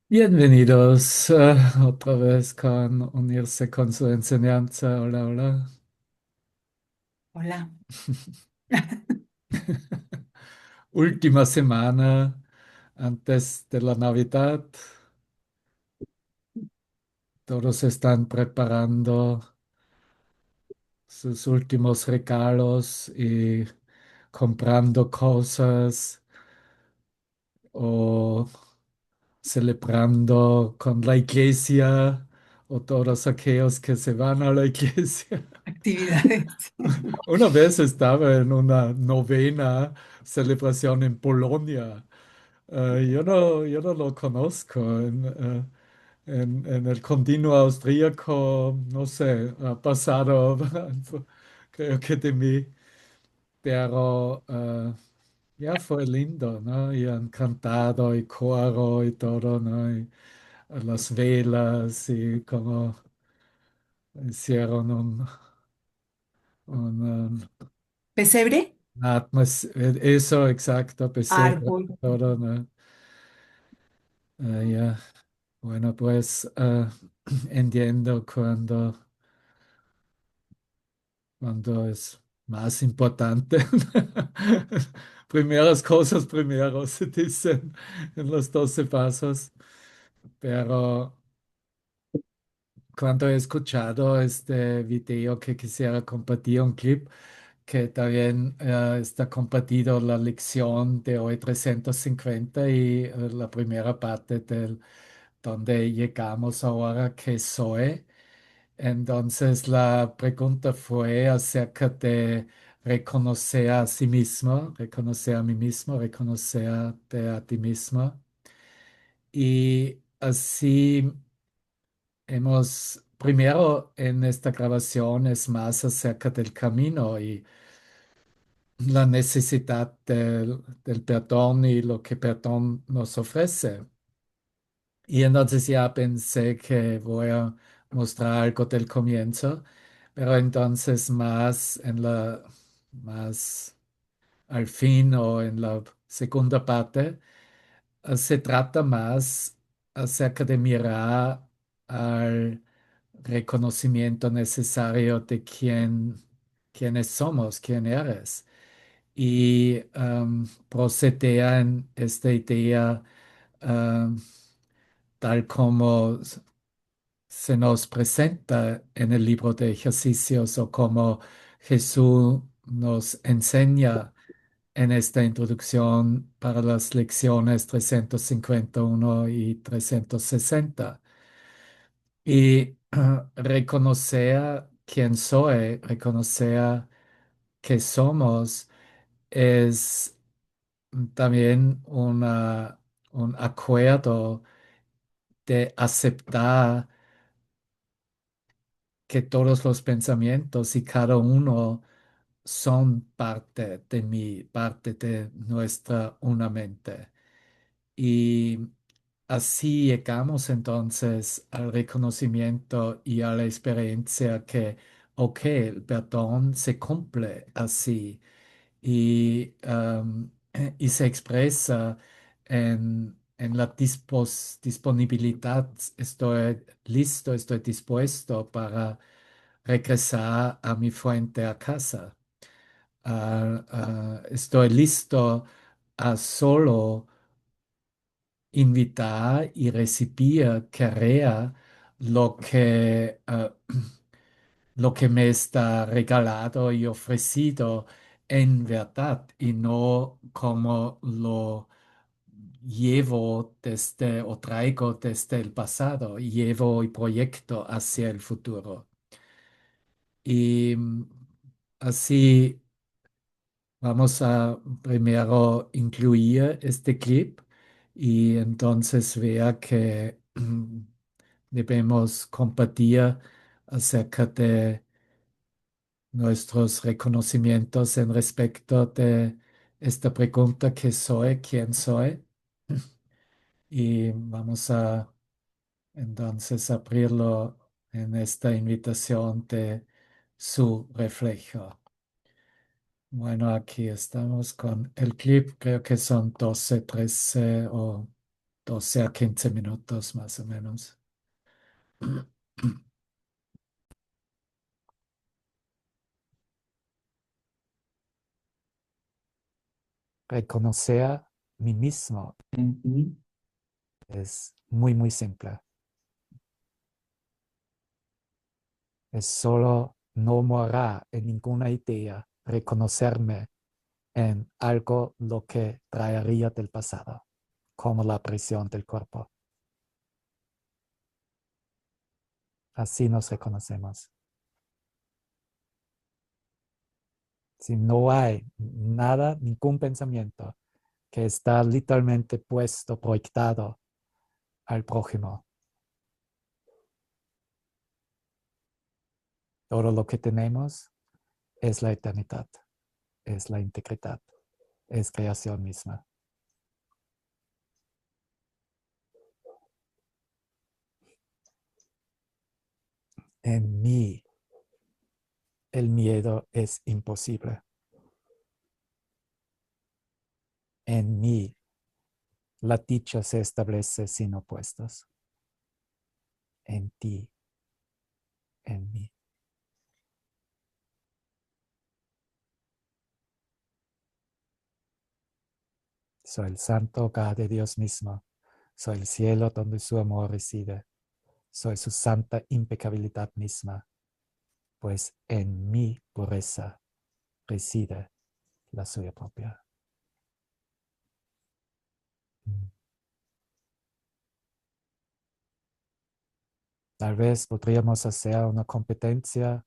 Bienvenidos otra vez con unirse con su enseñanza. Hola, hola. Hola. Última semana antes de la Navidad. Todos están preparando sus últimos regalos y comprando cosas o celebrando con la iglesia o todos aquellos que se van a la iglesia. Actividades. Una vez estaba en una novena celebración en Polonia. Yo no lo conozco. En el continuo austríaco, no sé, ha pasado, creo que de mí, pero ya fue lindo, ¿no? Y han cantado y coro y todo, ¿no? Y las velas y como hicieron un Pesebre, eso, exacto, pesebre, árbol. todo, ¿no? Ya, bueno, pues entiendo cuando es más importante. Primeras cosas primero, se dicen en los 12 pasos, pero cuando he escuchado este video que quisiera compartir un clip, que también está compartido la lección de hoy 350 y la primera parte del donde llegamos ahora que soy. Entonces la pregunta fue acerca de reconocer a sí mismo, reconocer a mí mismo, reconocerte a ti mismo. Y así primero en esta grabación es más acerca del camino y la necesidad del perdón y lo que perdón nos ofrece. Y entonces ya pensé que voy a mostrar algo del comienzo, pero entonces más al fin o en la segunda parte, se trata más acerca de mirar al reconocimiento necesario de quiénes somos, quién eres. Y procedea en esta idea um, tal como se nos presenta en el libro de ejercicios o como Jesús nos enseña en esta introducción para las lecciones 351 y 360. Y reconocer quién soy, reconocer que somos, es también un acuerdo de aceptar que todos los pensamientos y cada uno son parte de mí, parte de nuestra una mente. Y así llegamos entonces al reconocimiento y a la experiencia que, ok, el perdón se cumple así y, y se expresa en la disponibilidad. Estoy listo, estoy dispuesto para regresar a mi fuente, a casa. Estoy listo a solo invitar y recibir, querer lo lo que me está regalado y ofrecido en verdad y no como lo llevo desde o traigo desde el pasado, llevo y proyecto hacia el futuro. Y así vamos a primero incluir este clip y entonces vea que debemos compartir acerca de nuestros reconocimientos en respecto de esta pregunta, ¿qué soy? ¿Quién soy? Y vamos a entonces abrirlo en esta invitación de su reflejo. Bueno, aquí estamos con el clip, creo que son 12, 13 o 12 a 15 minutos más o menos. Reconocer a mí mismo es muy, muy simple. Es solo no morar en ninguna idea, reconocerme en algo lo que traería del pasado, como la prisión del cuerpo. Así nos reconocemos. Si no hay nada, ningún pensamiento que está literalmente puesto, proyectado al prójimo, todo lo que tenemos es la eternidad, es la integridad, es creación misma. En mí, el miedo es imposible. En mí, la dicha se establece sin opuestos. En ti, en mí. Soy el santo hogar de Dios mismo. Soy el cielo donde su amor reside. Soy su santa impecabilidad misma, pues en mi pureza reside la suya propia. Tal vez podríamos hacer una competencia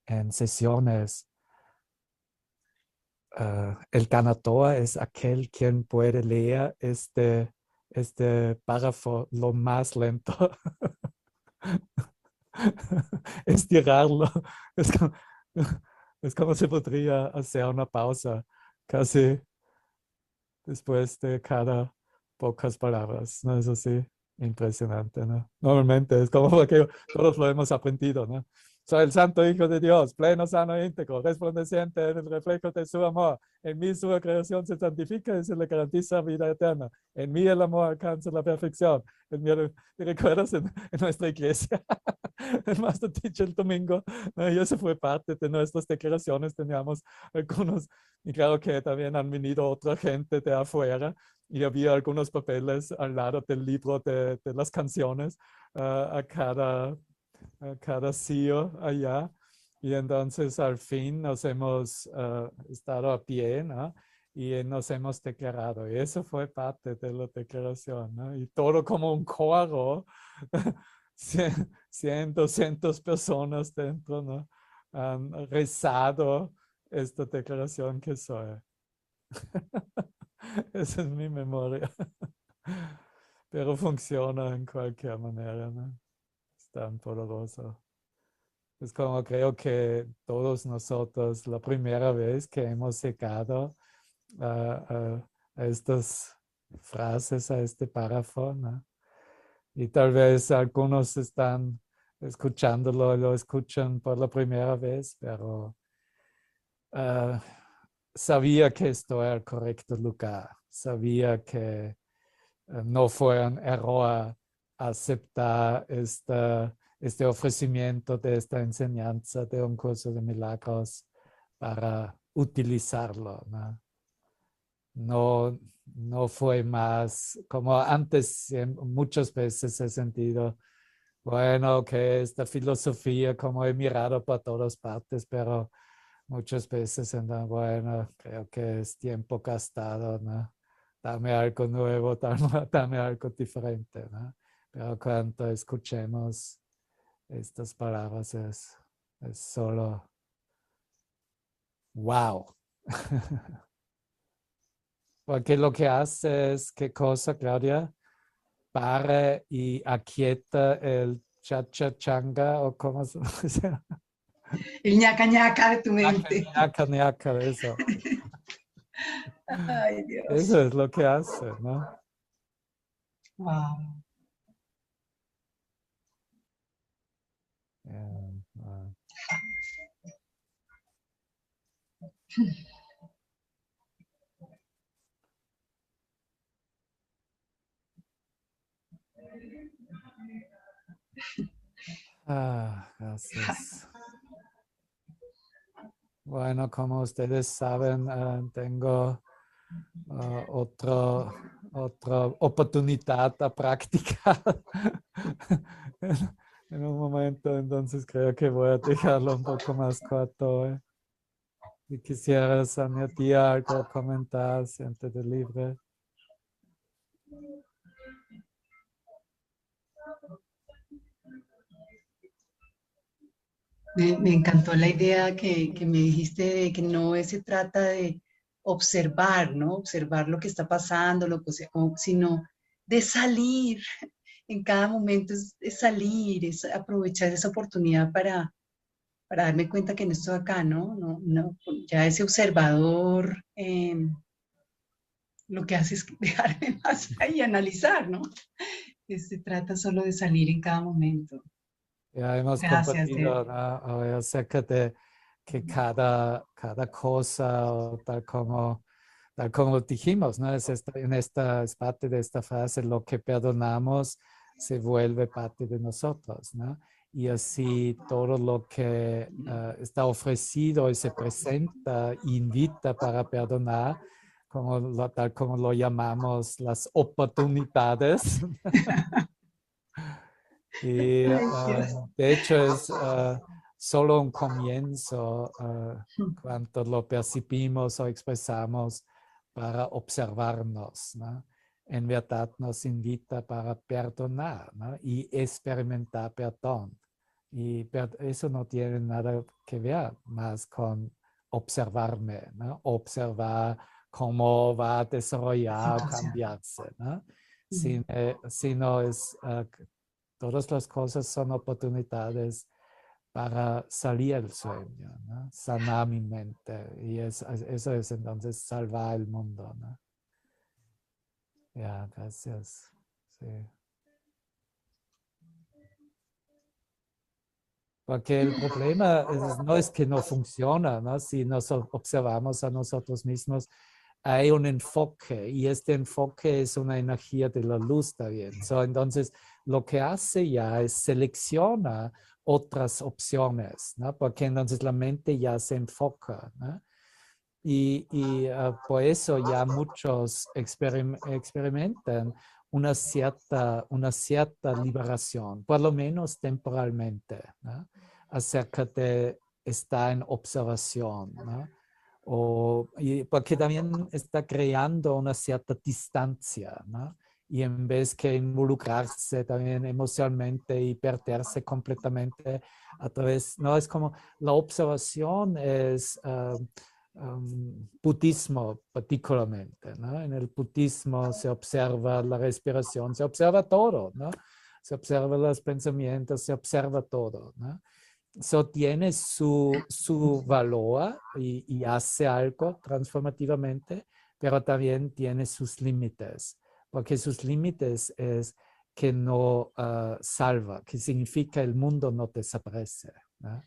en sesiones. El ganador es aquel quien puede leer este párrafo lo más lento. Estirarlo. Es como, es como si podría hacer una pausa casi después de cada pocas palabras, ¿no? Es así, impresionante, ¿no? Normalmente es como porque todos lo hemos aprendido, ¿no? Soy el santo Hijo de Dios, pleno, sano e íntegro, resplandeciente en el reflejo de su amor. En mí su creación se santifica y se le garantiza vida eterna. En mí el amor alcanza la perfección. En mí, ¿te recuerdas en nuestra iglesia? El Master Teacher el domingo, ¿no? Y eso fue parte de nuestras declaraciones. Teníamos algunos, y claro que también han venido otra gente de afuera y había algunos papeles al lado del libro de las canciones a cada CEO allá. Y entonces al fin nos hemos estado a pie, ¿no? Y nos hemos declarado. Y eso fue parte de la declaración, ¿no? Y todo como un coro, 100, 200 personas dentro, ¿no? Han rezado esta declaración que soy. Esa es mi memoria. Pero funciona en cualquier manera, ¿no? Es tan poderoso. Es como creo que todos nosotros, la primera vez que hemos llegado a estas frases, a este párrafo, ¿no? Y tal vez algunos están escuchándolo, lo escuchan por la primera vez, pero uh, sabía que estoy al correcto lugar, sabía que no fue un error aceptar este ofrecimiento de esta enseñanza de un curso de milagros para utilizarlo, ¿no? No, no fue más como antes, muchas veces he sentido, bueno, que esta filosofía como he mirado por todas partes, pero muchas veces andan, bueno, creo que es tiempo gastado, ¿no? Dame algo nuevo, dame algo diferente, ¿no? Pero cuando escuchemos estas palabras es solo, wow. Porque lo que hace es, ¿qué cosa, Claudia? Para y aquieta el cha-cha-changa o cómo se llama. El ñaca ñaca de tu Ñaca, mente. ñaca, ñaca, eso. Ay, Dios. Eso es lo que hace, ¿no? Wow. Uh, Gracias. Bueno, como ustedes saben, tengo otra oportunidad a practicar en un momento, entonces creo que voy a dejarlo un poco más corto hoy. Si quisieras añadir algo, comentar, siéntete libre. Me encantó la idea que me dijiste de que no se trata de observar, ¿no? Observar lo que está pasando, sino de salir. En cada momento es salir, es aprovechar esa oportunidad para darme cuenta que no estoy acá, ¿no? No, ya ese observador lo que hace es dejarme más ahí y analizar, ¿no? Se trata solo de salir en cada momento. Ya hemos Gracias, Deb. compartido, ¿no? Hoy acerca de que cada cosa, o tal como dijimos, ¿no? Es parte de esta frase, lo que perdonamos se vuelve parte de nosotros, ¿no? Y así todo lo que está ofrecido y se presenta, invita para perdonar, tal como lo llamamos, las oportunidades. Y Ay, Dios. de hecho es solo un comienzo cuando lo percibimos o expresamos para observarnos, ¿no? En verdad nos invita para perdonar, ¿no? Y experimentar perdón. Y eso no tiene nada que ver más con observarme, ¿no? Observar cómo va a La desarrollar o situación. cambiarse, ¿no? Sino es todas las cosas son oportunidades para salir del sueño, ¿no? Sanar mi mente. Y eso es entonces salvar el mundo, ¿no? Ya, gracias. Sí. Porque el problema no es que no funciona, ¿no? Si nos observamos a nosotros mismos, hay un enfoque y este enfoque es una energía de la luz también. Entonces, lo que hace ya es selecciona otras opciones, ¿no? Porque entonces la mente ya se enfoca, ¿no? Por eso ya muchos experimentan una cierta liberación, por lo menos temporalmente, ¿no? Acerca de estar en observación, ¿no? Porque también está creando una cierta distancia, ¿no? Y en vez que involucrarse también emocionalmente y perderse completamente a través, no es como la observación es budismo particularmente, ¿no? En el budismo se observa la respiración, se observa todo, ¿no? Se observa los pensamientos, se observa todo, ¿no? Eso tiene su valor y hace algo transformativamente, pero también tiene sus límites, porque sus límites es que no salva, que significa el mundo no desaparece, ¿no?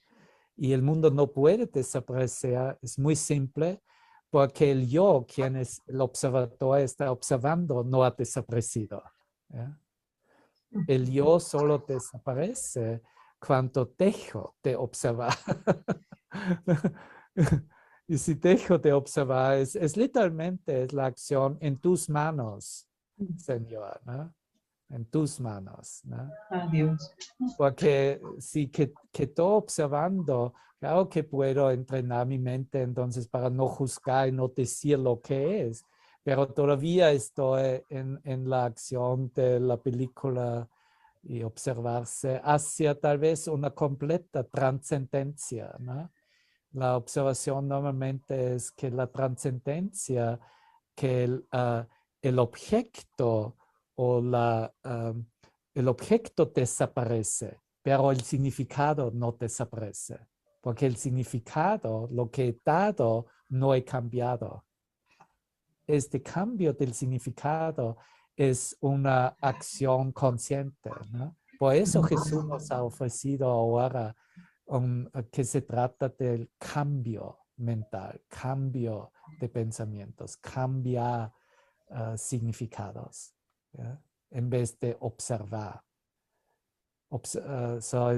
Y el mundo no puede desaparecer, es muy simple, porque el yo, quien es el observador, está observando, no ha desaparecido. ¿Ya? El yo solo desaparece cuando dejo de observar. Y si dejo de observar, es literalmente es la acción en tus manos, Señor, ¿no? En tus manos, ¿no? Adiós. Porque si que estoy observando, claro que puedo entrenar mi mente entonces para no juzgar y no decir lo que es, pero todavía estoy en la acción de la película y observarse hacia tal vez una completa trascendencia, ¿no? La observación normalmente es que la trascendencia, que el objeto o el objeto desaparece, pero el significado no desaparece, porque el significado, lo que he dado, no he cambiado. Este cambio del significado es una acción consciente, ¿no? Por eso Jesús nos ha ofrecido ahora que se trata del cambio mental, cambio de pensamientos, cambiar significados. ¿Ya? en vez de observar. So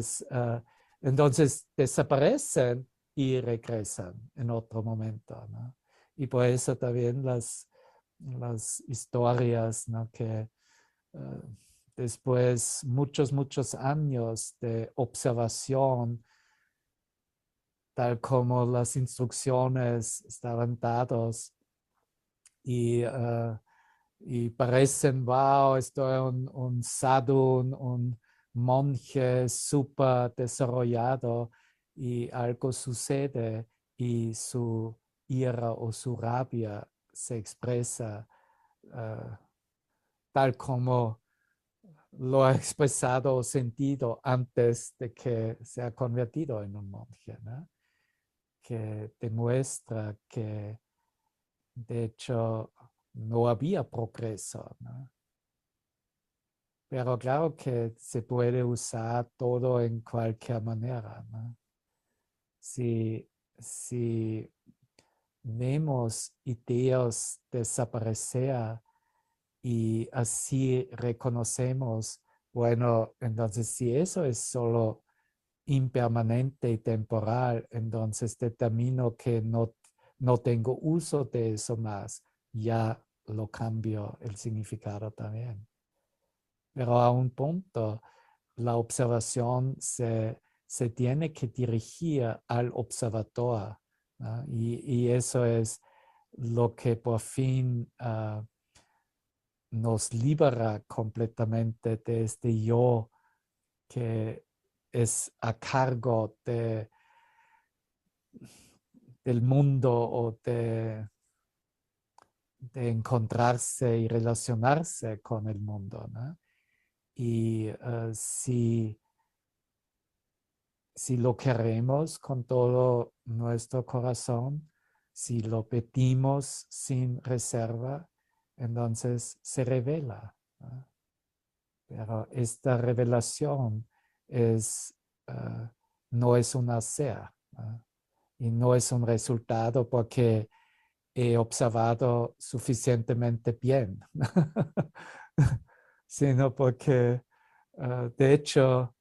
entonces desaparecen y regresan en otro momento, ¿no? Y por eso también las historias, ¿no? Que después muchos años de observación, tal como las instrucciones estaban dadas y y parecen, wow, estoy un sadhu, un monje súper desarrollado y algo sucede y su ira o su rabia se expresa uh, tal como lo ha expresado o sentido antes de que se ha convertido en un monje, ¿no? Que demuestra que de hecho no había progreso, ¿no? Pero claro que se puede usar todo en cualquier manera, ¿no? Si, si vemos ideas desaparecer y así reconocemos, bueno, entonces si eso es solo impermanente y temporal, entonces determino que no tengo uso de eso más, ya lo cambio el significado también. Pero a un punto, la observación se tiene que dirigir al observador, ¿no? Y eso es lo que por fin nos libera completamente de este yo que es a cargo del mundo o de encontrarse y relacionarse con el mundo, ¿no? Y si lo queremos con todo nuestro corazón, si lo pedimos sin reserva, entonces se revela, ¿no? Pero esta revelación es, uh, no es un hacer, ¿no? Y no es un resultado porque he observado suficientemente bien, sino porque, de hecho,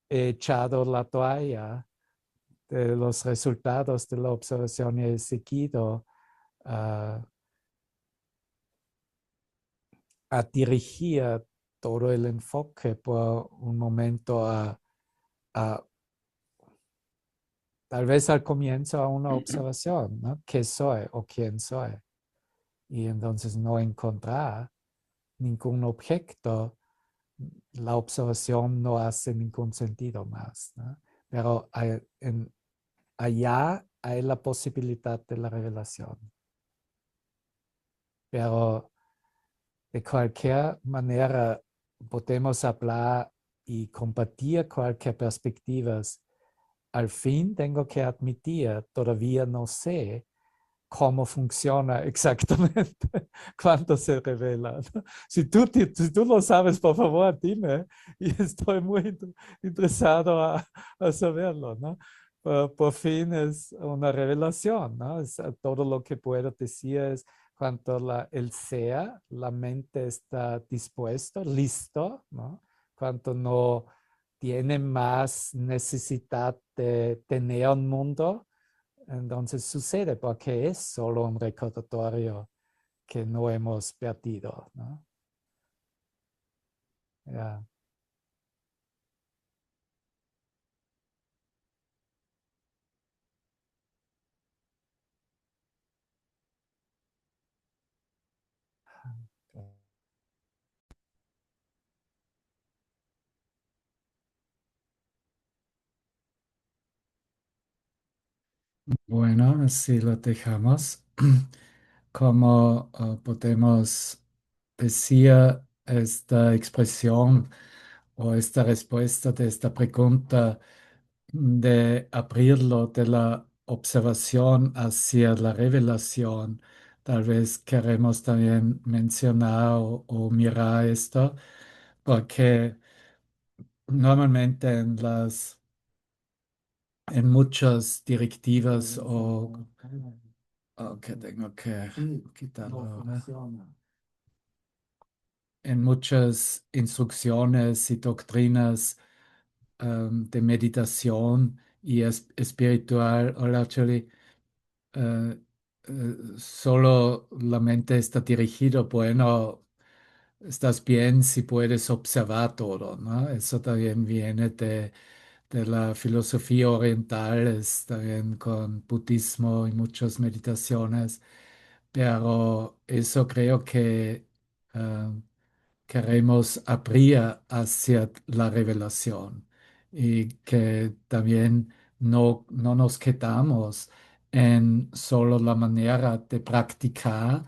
he echado la toalla de los resultados de la observación y he seguido uh, a dirigir todo el enfoque por un momento a tal vez al comienzo a una observación, ¿no? ¿Qué soy o quién soy? Y entonces no encontrar ningún objeto, la observación no hace ningún sentido más, ¿no? Pero allá hay la posibilidad de la revelación. Pero de cualquier manera podemos hablar y compartir cualquier perspectiva. Al fin tengo que admitir, todavía no sé cómo funciona exactamente cuando se revela, ¿no? Si tú lo sabes, por favor, dime. Y estoy muy interesado a saberlo, ¿no? Por fin es una revelación, ¿no? Todo lo que puedo decir es cuando el sea, la mente está dispuesto, listo, ¿no? Cuando no tiene más necesidad de tener un mundo, entonces sucede porque es solo un recordatorio que no hemos perdido, ¿no? Yeah. Bueno, así lo dejamos. ¿Cómo podemos decir esta expresión o esta respuesta de esta pregunta de abrirlo de la observación hacia la revelación? Tal vez queremos también mencionar o mirar esto, porque normalmente en muchas directivas o que tengo que quitarlo ahora. en muchas instrucciones y doctrinas de meditación y espiritual. Hola, Actually, solo la mente está dirigida, bueno, estás bien si puedes observar todo, ¿no? Eso también viene de la filosofía oriental, es también con budismo y muchas meditaciones, pero eso creo que ah, queremos abrir hacia la revelación y que también no nos quedamos en solo la manera de practicar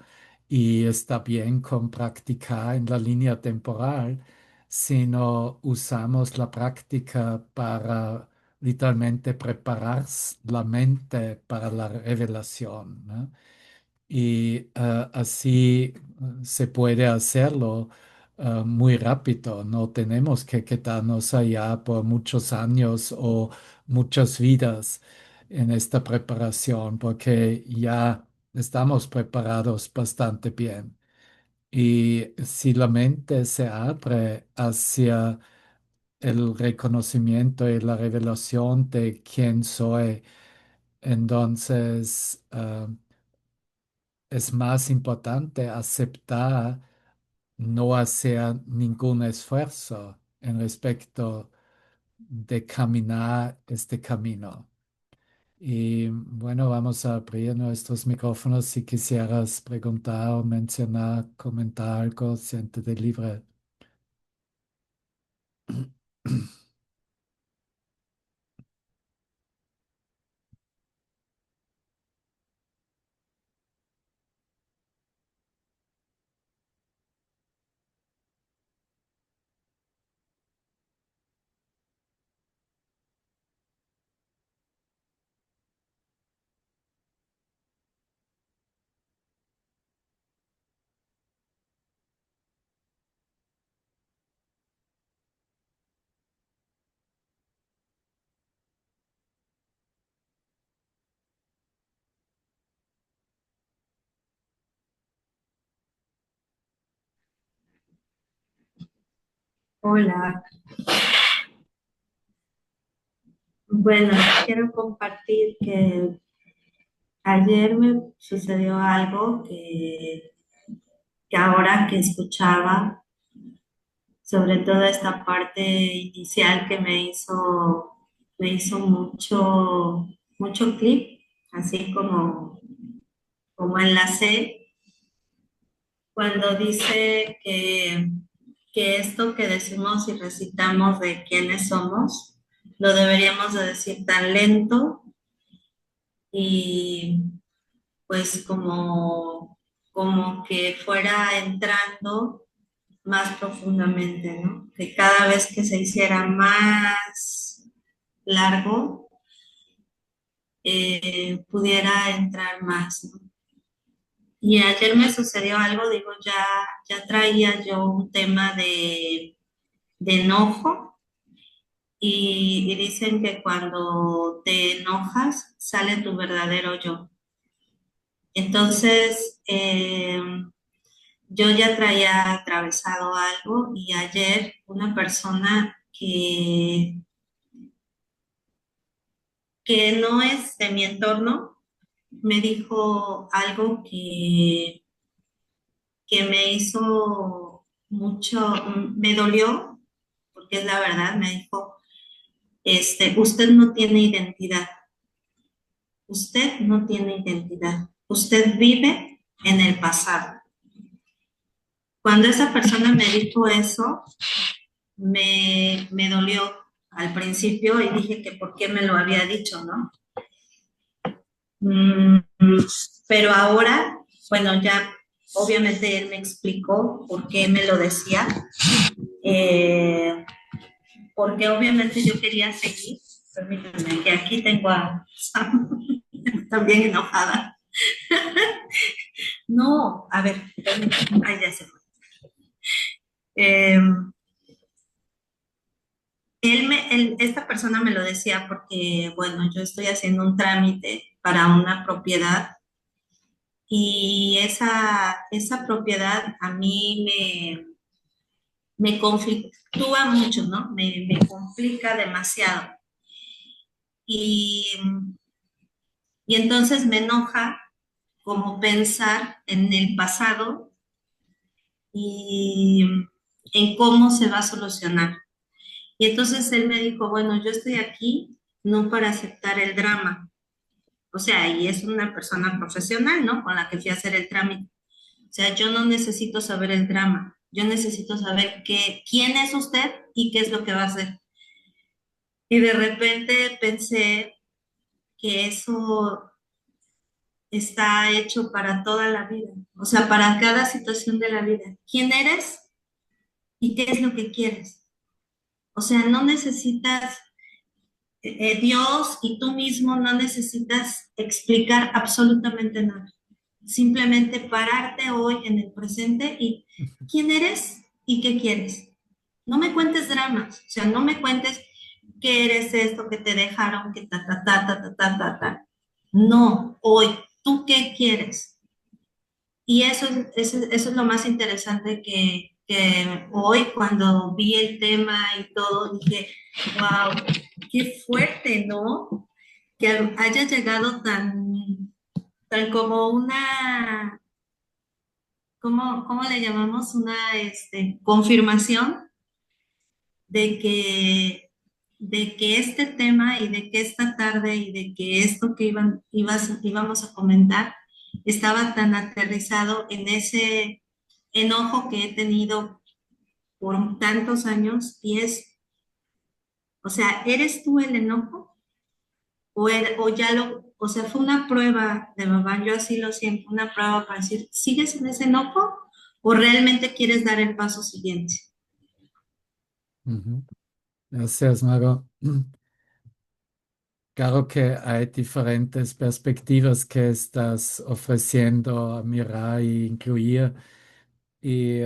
y está bien con practicar en la línea temporal, sino usamos la práctica para literalmente preparar la mente para la revelación, ¿no? Y así se puede hacerlo muy rápido. No tenemos que quedarnos allá por muchos años o muchas vidas en esta preparación, porque ya estamos preparados bastante bien. Y si la mente se abre hacia el reconocimiento y la revelación de quién soy, entonces es más importante aceptar no hacer ningún esfuerzo en respecto de caminar este camino. Y bueno, vamos a abrir nuestros micrófonos. Si quisieras preguntar o mencionar, comentar algo, siéntete libre. Hola, bueno, quiero compartir que ayer me sucedió algo que ahora que escuchaba, sobre todo esta parte inicial que me hizo mucho clic, así como enlacé, cuando dice que esto que decimos y recitamos de quiénes somos, lo deberíamos de decir tan lento y pues como que fuera entrando más profundamente, ¿no? Que cada vez que se hiciera más largo, pudiera entrar más, ¿no? Y ayer me sucedió algo, digo, ya traía yo un tema de enojo y dicen que cuando te enojas sale tu verdadero yo. Entonces, yo ya traía atravesado algo y ayer una persona que no es de mi entorno me dijo algo que me hizo mucho, me dolió, porque es la verdad, me dijo, usted no tiene identidad, usted no tiene identidad, usted vive en el pasado. Cuando esa persona me dijo eso, me dolió al principio y dije que por qué me lo había dicho, ¿no? Mm, pero ahora, bueno, ya obviamente él me explicó por qué me lo decía, eh, porque obviamente yo quería seguir. Permítanme, que aquí tengo a Sam también enojada. No, a ver, ay, ya se fue. Eh, esta persona me lo decía porque, bueno, yo estoy haciendo un trámite para una propiedad y esa propiedad a mí me conflictúa mucho, ¿no? Me complica demasiado. Y, y entonces me enoja como pensar en el pasado y en cómo se va a solucionar. Y entonces él me dijo, bueno, yo estoy aquí no para aceptar el drama. O sea, y es una persona profesional, ¿no? Con la que fui a hacer el trámite. O sea, yo no necesito saber el drama. Yo necesito saber quién es usted y qué es lo que va a hacer. Y de repente pensé que eso está hecho para toda la vida. O sea, para cada situación de la vida. ¿Quién eres y qué es lo que quieres? O sea, no necesitas Dios y tú mismo no necesitas explicar absolutamente nada. Simplemente pararte hoy en el presente y quién eres y qué quieres. No me cuentes dramas, o sea, no me cuentes que eres esto, que te dejaron, que ta, ta, ta, ta, ta, ta, ta, ta. No, hoy, ¿tú qué quieres? Y eso es lo más interesante que hoy cuando vi el tema y todo, dije, wow, qué fuerte, ¿no? Que haya llegado tan como una, ¿cómo le llamamos? Una confirmación de que este tema y de que esta tarde y de que esto que íbamos a comentar estaba tan aterrizado en ese enojo que he tenido por tantos años y o sea, ¿eres tú el enojo? O ya o sea, fue una prueba de mamá, yo así lo siento, una prueba para decir, ¿sigues en ese enojo o realmente quieres dar el paso siguiente? Ujú. Gracias, Mago. Claro que hay diferentes perspectivas que estás ofreciendo a mirar e incluir. Y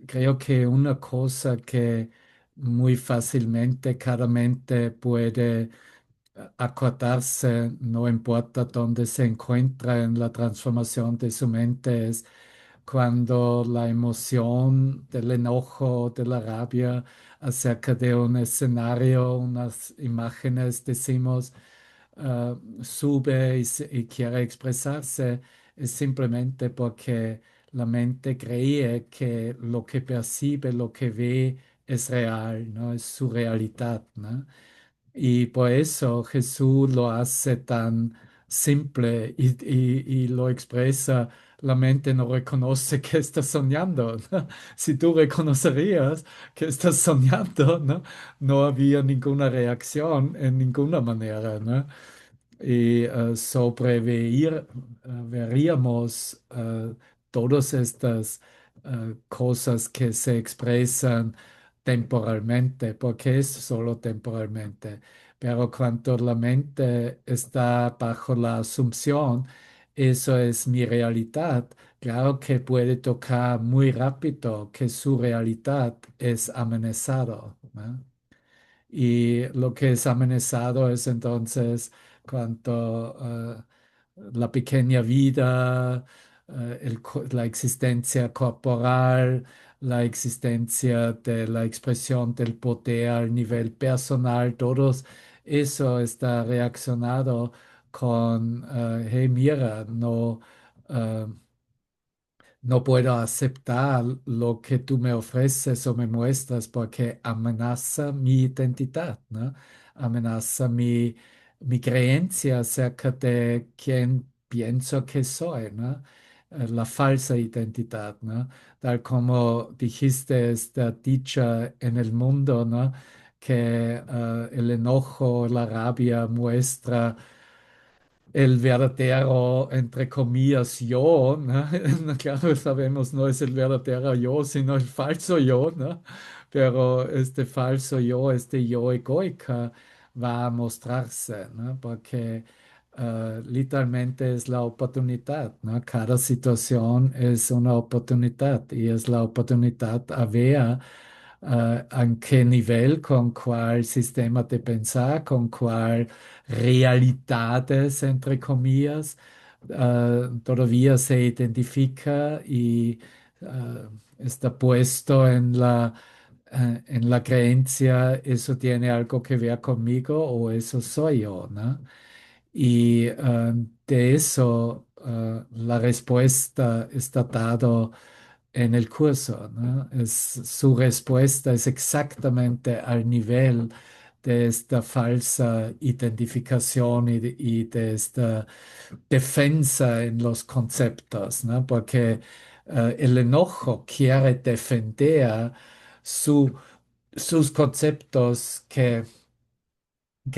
creo que una cosa que muy fácilmente cada mente puede acordarse, no importa dónde se encuentra en la transformación de su mente, es cuando la emoción del enojo, de la rabia acerca de un escenario, unas imágenes, decimos, sube y quiere expresarse, es simplemente porque la mente cree que lo que percibe, lo que ve es real, ¿no? Es su realidad, ¿no? Y por eso Jesús lo hace tan simple y lo expresa. La mente no reconoce que estás soñando, ¿no? Si tú reconocerías que estás soñando, ¿no? No había ninguna reacción en ninguna manera, ¿no? Y veríamos todas estas cosas que se expresan temporalmente, porque es solo temporalmente. Pero cuando la mente está bajo la asunción, eso es mi realidad, claro que puede tocar muy rápido que su realidad es amenazado, ¿no? Y lo que es amenazado es entonces cuanto la pequeña vida, la existencia corporal, la existencia de la expresión del poder al nivel personal, todos eso está reaccionado con, hey, mira, no. eh, no puedo aceptar lo que tú me ofreces o me muestras porque amenaza mi identidad, ¿no? Amenaza mi creencia acerca de quién pienso que soy, ¿no? La falsa identidad, ¿no? Tal como dijiste, esta dicha en el mundo, ¿no? Que el enojo, la rabia muestra el verdadero, entre comillas, yo, ¿no? Claro, sabemos, no es el verdadero yo, sino el falso yo, ¿no? Pero este falso yo, este yo egoica, va a mostrarse, ¿no? Porque literalmente es la oportunidad, ¿no? Cada situación es una oportunidad y es la oportunidad a ver en qué nivel, con cuál sistema de pensar, con cuál realidades, entre comillas, todavía se identifica y está puesto en la creencia, eso tiene algo que ver conmigo o eso soy yo, ¿no? Y de eso la respuesta está dado en el curso, ¿no? Su respuesta es exactamente al nivel de esta falsa identificación y de esta defensa en los conceptos, ¿no? Porque el enojo quiere defender su- sus conceptos que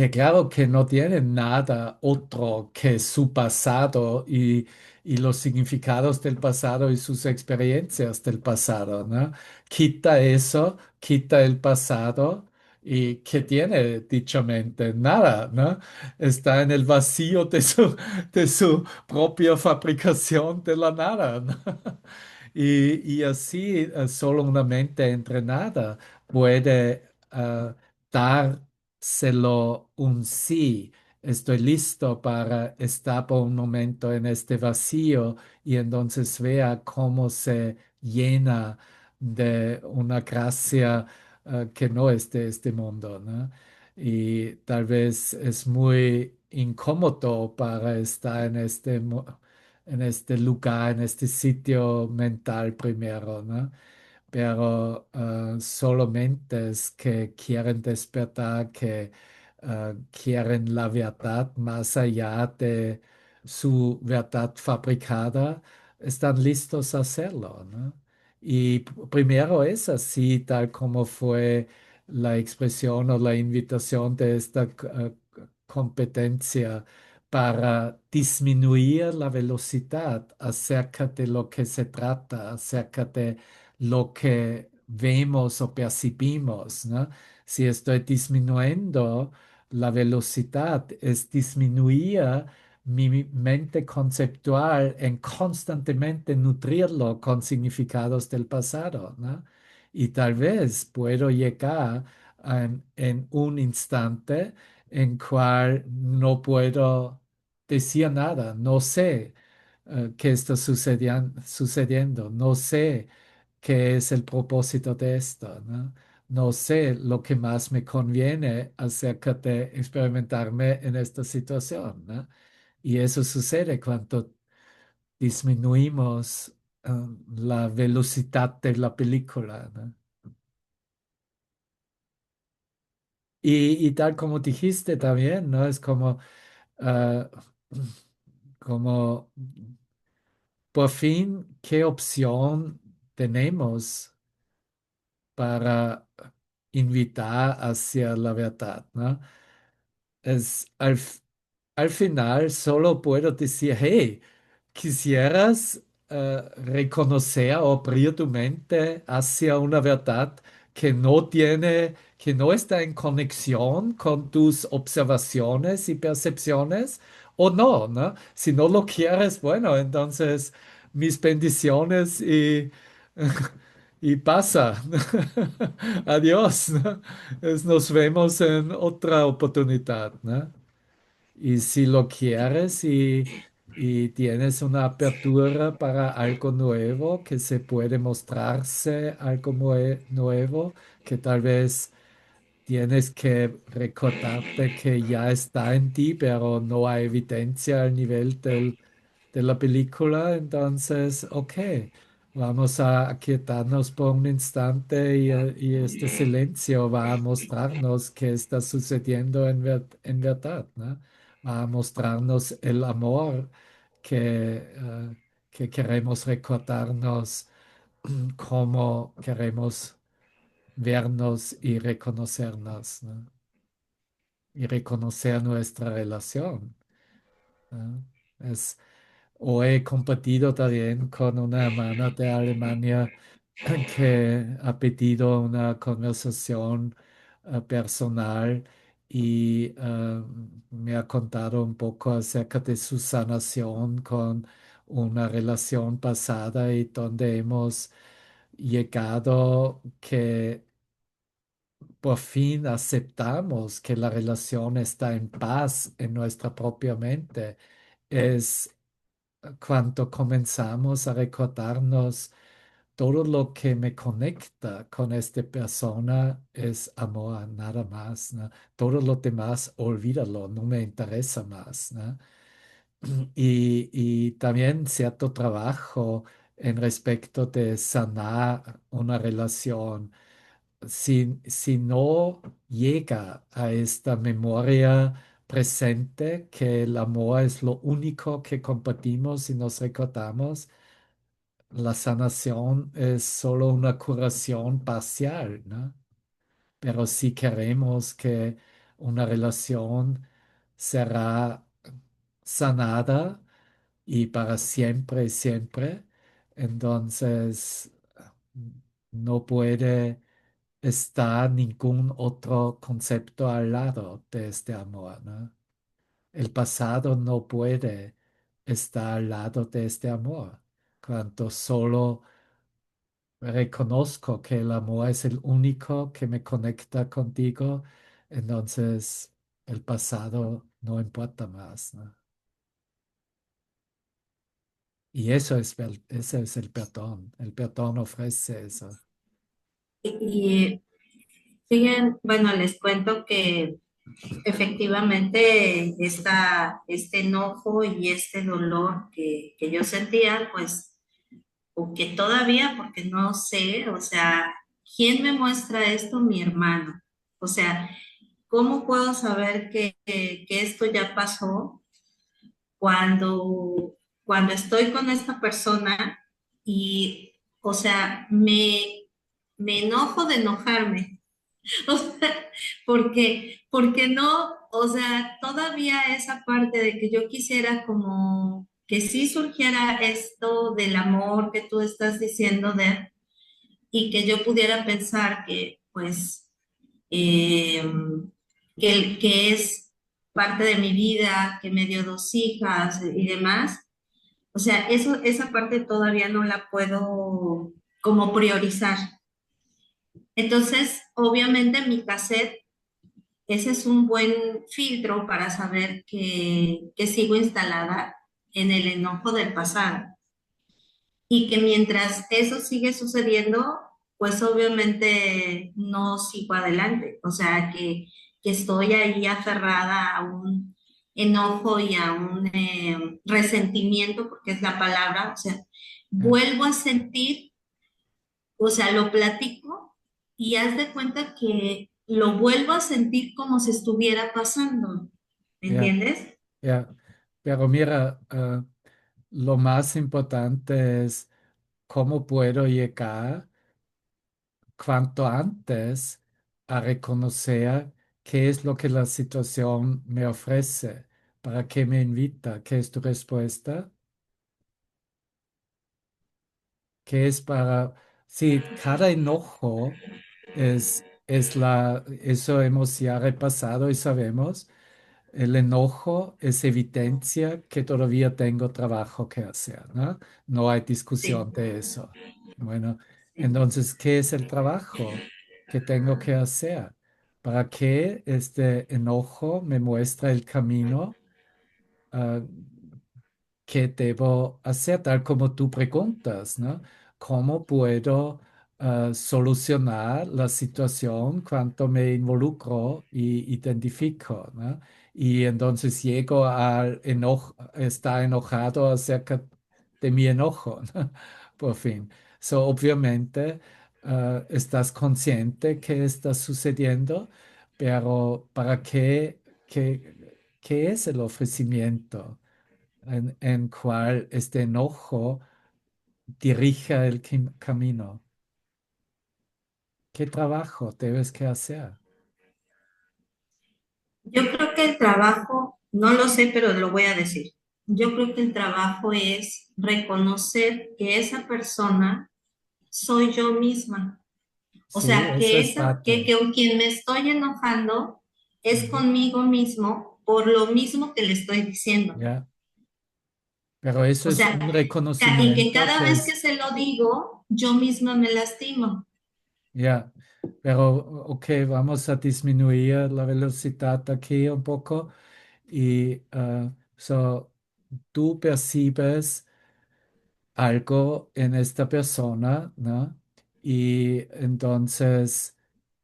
claro que no tienen nada otro que su pasado y los significados del pasado y sus experiencias del pasado, ¿no? Quita eso, quita el pasado y ¿qué tiene dichamente? Nada, ¿no? Está en el vacío de su propia fabricación de la nada, ¿no? Y así solo una mente entrenada puede dárselo un sí. Estoy listo para estar por un momento en este vacío y entonces vea cómo se llena de una gracia que no es de este mundo, ¿no? Y tal vez es muy incómodo para estar en este lugar, en este sitio mental primero, ¿no? Pero solo mentes que quieren despertar, que quieren la verdad más allá de su verdad fabricada, están listos a hacerlo, ¿no? Y primero es así, tal como fue la expresión o la invitación de esta competencia para disminuir la velocidad acerca de lo que se trata, acerca de lo que vemos o percibimos, ¿no? Si estoy disminuyendo la velocidad, es disminuir mi mente conceptual en constantemente nutrirlo con significados del pasado, ¿no? Y tal vez puedo llegar en un instante en cual no puedo decir nada, no sé qué está sucediendo, no sé qué es el propósito de esto, ¿no? No sé lo que más me conviene acerca de experimentarme en esta situación, ¿no? Y eso sucede cuando disminuimos la velocidad de la película, ¿no? Y tal como dijiste también, ¿no? Es como, ah, como, por fin, ¿qué opción tenemos para invitar hacia la verdad, ¿no? Es al final solo puedo decir, hey, quisieras reconocer o abrir tu mente hacia una verdad que no está en conexión con tus observaciones y percepciones, o no, ¿no? Si no lo quieres, bueno, entonces mis bendiciones y pasa. Adiós, ¿no? Nos vemos en otra oportunidad, ¿no? Y si lo quieres y tienes una apertura para algo nuevo, que se puede mostrarse algo nuevo, que tal vez tienes que recordarte que ya está en ti, pero no hay evidencia al nivel de la película, entonces, ok, vamos a aquietarnos por un instante y este silencio va a mostrarnos qué está sucediendo en verdad, ¿no? Va a mostrarnos el amor que queremos recordarnos, cómo queremos vernos y reconocernos, ¿no? Y reconocer nuestra relación, ¿no? Es, o he compartido también con una hermana de Alemania que ha pedido una conversación personal y me ha contado un poco acerca de su sanación con una relación pasada y donde hemos llegado que por fin aceptamos que la relación está en paz en nuestra propia mente. Es cuando comenzamos a recordarnos todo lo que me conecta con esta persona es amor, nada más, ¿no? Todo lo demás, olvídalo, no me interesa más, ¿no? Y también cierto trabajo en respecto de sanar una relación. Si no llega a esta memoria presente que el amor es lo único que compartimos y nos recordamos, la sanación es solo una curación parcial, ¿no? Pero si queremos que una relación será sanada y para siempre y siempre, entonces no puede estar ningún otro concepto al lado de este amor, ¿no? El pasado no puede estar al lado de este amor, cuanto solo reconozco que el amor es el único que me conecta contigo, entonces el pasado no importa más, ¿no? Y eso es, ese es el perdón. El perdón ofrece eso. Y siguen, bueno, les cuento que efectivamente este enojo y este dolor que yo sentía, pues, o que todavía, porque no sé, o sea, ¿quién me muestra esto? Mi hermano. O sea, ¿cómo puedo saber que esto ya pasó cuando, cuando estoy con esta persona y, o sea, me enojo de enojarme? O sea, porque no, o sea, todavía esa parte de que yo quisiera como que sí surgiera esto del amor que tú estás diciendo de, y que yo pudiera pensar que, pues, eh, que es parte de mi vida, que me dio dos hijas y demás. O sea, esa parte todavía no la puedo como priorizar. Entonces, obviamente mi cassette, ese es un buen filtro para saber que sigo instalada en el enojo del pasado y que mientras eso sigue sucediendo, pues obviamente no sigo adelante. O sea, que estoy ahí aferrada a un enojo y a un resentimiento, porque es la palabra. O sea, Ya, vuelvo a sentir, o sea, lo platico y haz de cuenta que lo vuelvo a sentir como si estuviera pasando. ¿Me ya, entiendes? ya. Pero mira, lo más importante es cómo puedo llegar cuanto antes a reconocer qué es lo que la situación me ofrece, para qué me invita, qué es tu respuesta, qué es para... Sí, cada enojo eso hemos ya repasado y sabemos. El enojo es evidencia que todavía tengo trabajo que hacer, ¿no? No hay Sí, discusión de eso. Bueno, sí. entonces, ¿qué es el trabajo que tengo que hacer? Para que este enojo me muestre el camino, ah, ¿qué debo hacer? Tal como tú preguntas, ¿no? ¿Cómo puedo solucionar la situación cuando me involucro y identifico, ¿no? Y entonces llego al enojo, está enojado acerca de mi enojo, ¿no? Por fin. So, obviamente, estás consciente que está sucediendo, pero ¿para qué es el ofrecimiento? En cual este enojo dirija el camino. ¿Qué trabajo debes que hacer? Yo creo que el trabajo, no lo sé, pero lo voy a decir. Yo creo que el trabajo es reconocer que esa persona soy yo misma. O Sí, sea, eso es que parte. con quien me estoy enojando es Ujú. conmigo mismo por lo mismo que le estoy diciendo. Ya, pero eso O es sea, un y que reconocimiento cada que vez que es, se lo digo, yo misma me lastimo. ya, pero ok, vamos a disminuir la velocidad aquí un poco y tú percibes algo en esta persona, ¿no? Y entonces,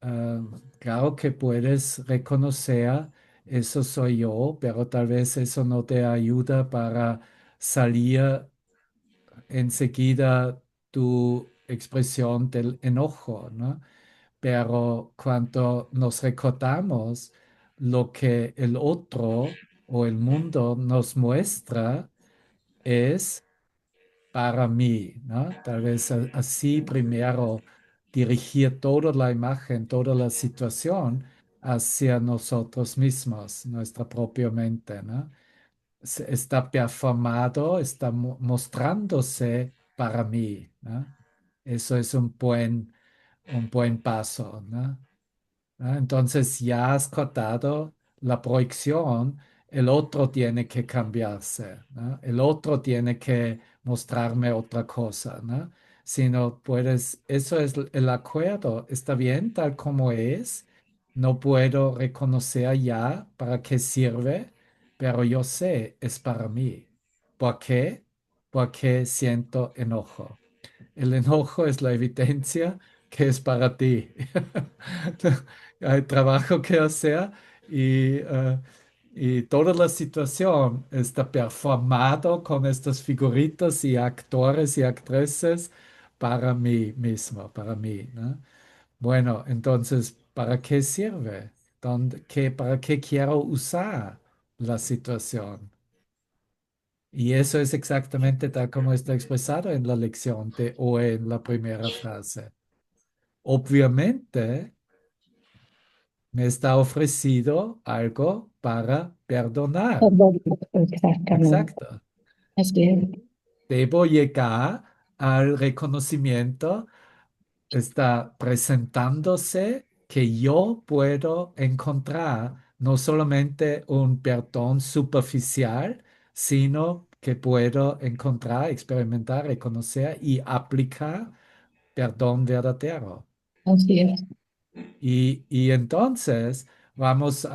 ah, claro que puedes reconocer, eso soy yo, pero tal vez eso no te ayuda para salir enseguida tu expresión del enojo, ¿no? Pero cuando nos recordamos lo que el otro o el mundo nos muestra es para mí, ¿no? Tal vez así primero dirigir toda la imagen, toda la situación hacia nosotros mismos, nuestra propia mente, ¿no? Está performado, está mostrándose para mí, ¿no? Eso es un buen paso, ¿no? ¿Ah? Entonces ya has cortado la proyección, el otro tiene que cambiarse, ¿no? El otro tiene que mostrarme otra cosa, ¿no? Si no puedes, eso es el acuerdo, está bien tal como es, no puedo reconocer ya para qué sirve, pero yo sé, es para mí. ¿Por qué? Porque siento enojo. El enojo es la evidencia que es para ti. Hay trabajo que hacer y toda la situación está performado con estas figuritas y actores y actrices para mí mismo, para mí, ¿no? Bueno, entonces, ¿para qué sirve? ¿Para qué quiero usar la situación? Y eso es exactamente tal como está expresado en la lección o en la primera frase. Obviamente me está ofrecido algo para perdonar. Perdón, exactamente. Exacto. Así es. Debo llegar al reconocimiento, está presentándose que yo puedo encontrar no solamente un perdón superficial, sino que puedo encontrar, experimentar, reconocer y aplicar perdón verdadero. Así es. Y entonces podemos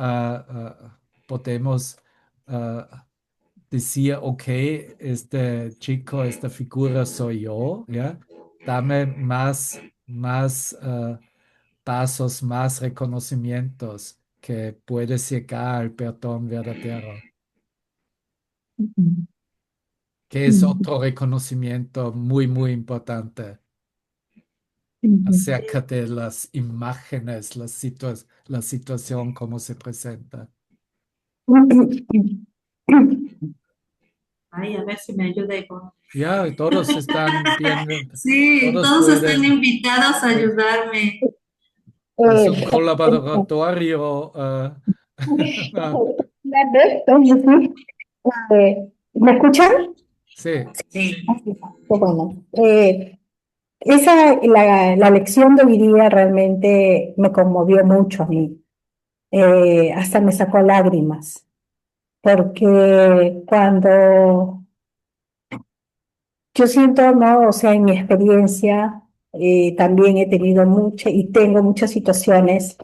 decir, ok, este chico, esta figura soy yo, ¿ya? Dame más pasos, más reconocimientos que puedes llegar al perdón verdadero, Ujú. que es Ujú. otro reconocimiento muy, muy importante Ujú. acerca de las imágenes, la situación, cómo se presenta. Ay, a ver si me ayuda Ivonne. Ya, todos están bien, Sí, todos todos están pueden. invitados a Sí. ayudarme. Es un Perfecto. colaboratorio. Ah, ¿Me escuchan? sí, Sí. Qué bueno. La lección de hoy día realmente me conmovió mucho a mí. Hasta me sacó lágrimas, porque cuando yo siento, ¿no? O sea, en mi experiencia, también he tenido muchas y tengo muchas situaciones,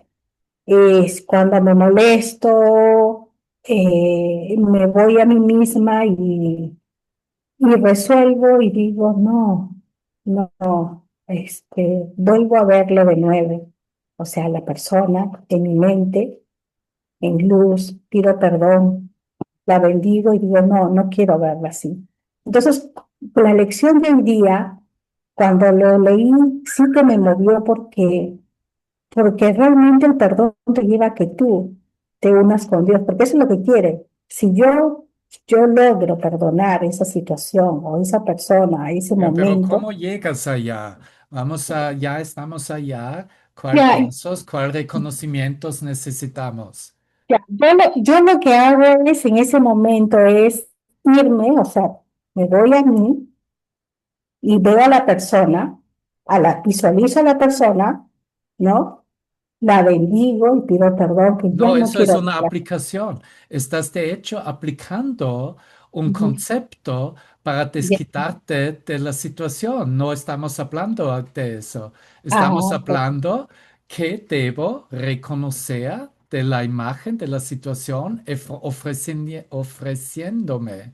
es cuando me molesto, me voy a mí misma y resuelvo y digo, no, no, vuelvo a verlo de nuevo. O sea, la persona en mi mente, en luz, pido perdón, la bendigo y digo, no, no quiero verla así. Entonces, la lección de hoy día, cuando lo leí, sí que me movió porque realmente el perdón te lleva a que tú te unas con Dios, porque eso es lo que quiere. Si yo logro perdonar esa situación o esa persona, ese pero momento, ¿cómo llegas allá? Ya estamos allá. ¿Cuál ya, pasos, cuál reconocimientos necesitamos? yo lo que hago es en ese momento es irme, o sea, me voy a mí y veo a la persona, visualizo a la persona, ¿no? La bendigo y pido perdón, que ya No, no eso es quiero una verla. aplicación. Estás de hecho aplicando un Ujú. concepto para Ya. desquitarte de la situación. No estamos hablando de eso. Ah, Estamos ok. hablando que debo reconocer de la imagen de la situación ofreciéndome.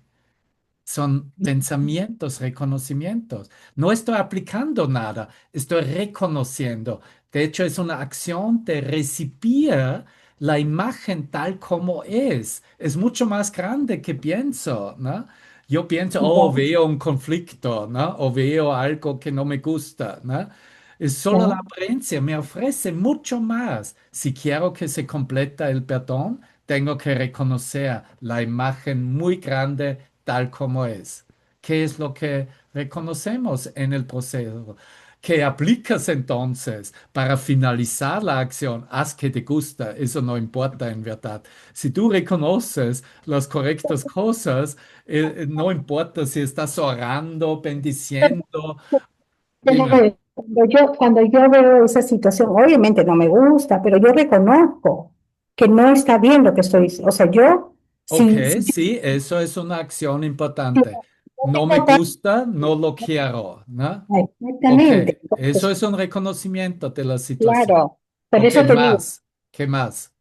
Son pensamientos, reconocimientos. No estoy aplicando nada, estoy reconociendo. De hecho, es una acción de recibir la imagen tal como es. Es mucho más grande que pienso, ¿no? Yo pienso, oh, Ya, veo un conflicto, ¿no? O veo algo que no me gusta, ¿no? Es solo la ya, apariencia, me ofrece mucho más. Si quiero que se completa el perdón, tengo que reconocer la imagen muy grande tal como es. ¿Qué es lo que reconocemos en el proceso? ¿Qué aplicas entonces para finalizar la acción? Haz que te gusta, eso no importa en verdad. Si tú reconoces las correctas cosas, no importa si estás orando, bendiciendo, déjame dime. ver. Cuando yo veo esa situación, obviamente no me gusta, pero yo reconozco que no está bien lo que estoy, o sea, yo, Ok, si yo sí, eso es una acción si importante. no No me tengo paz, gusta, no lo quiero, ¿no? Ok, exactamente. eso Entonces, es un reconocimiento de la situación. claro, por Ok, eso te digo, más. ¿Qué más?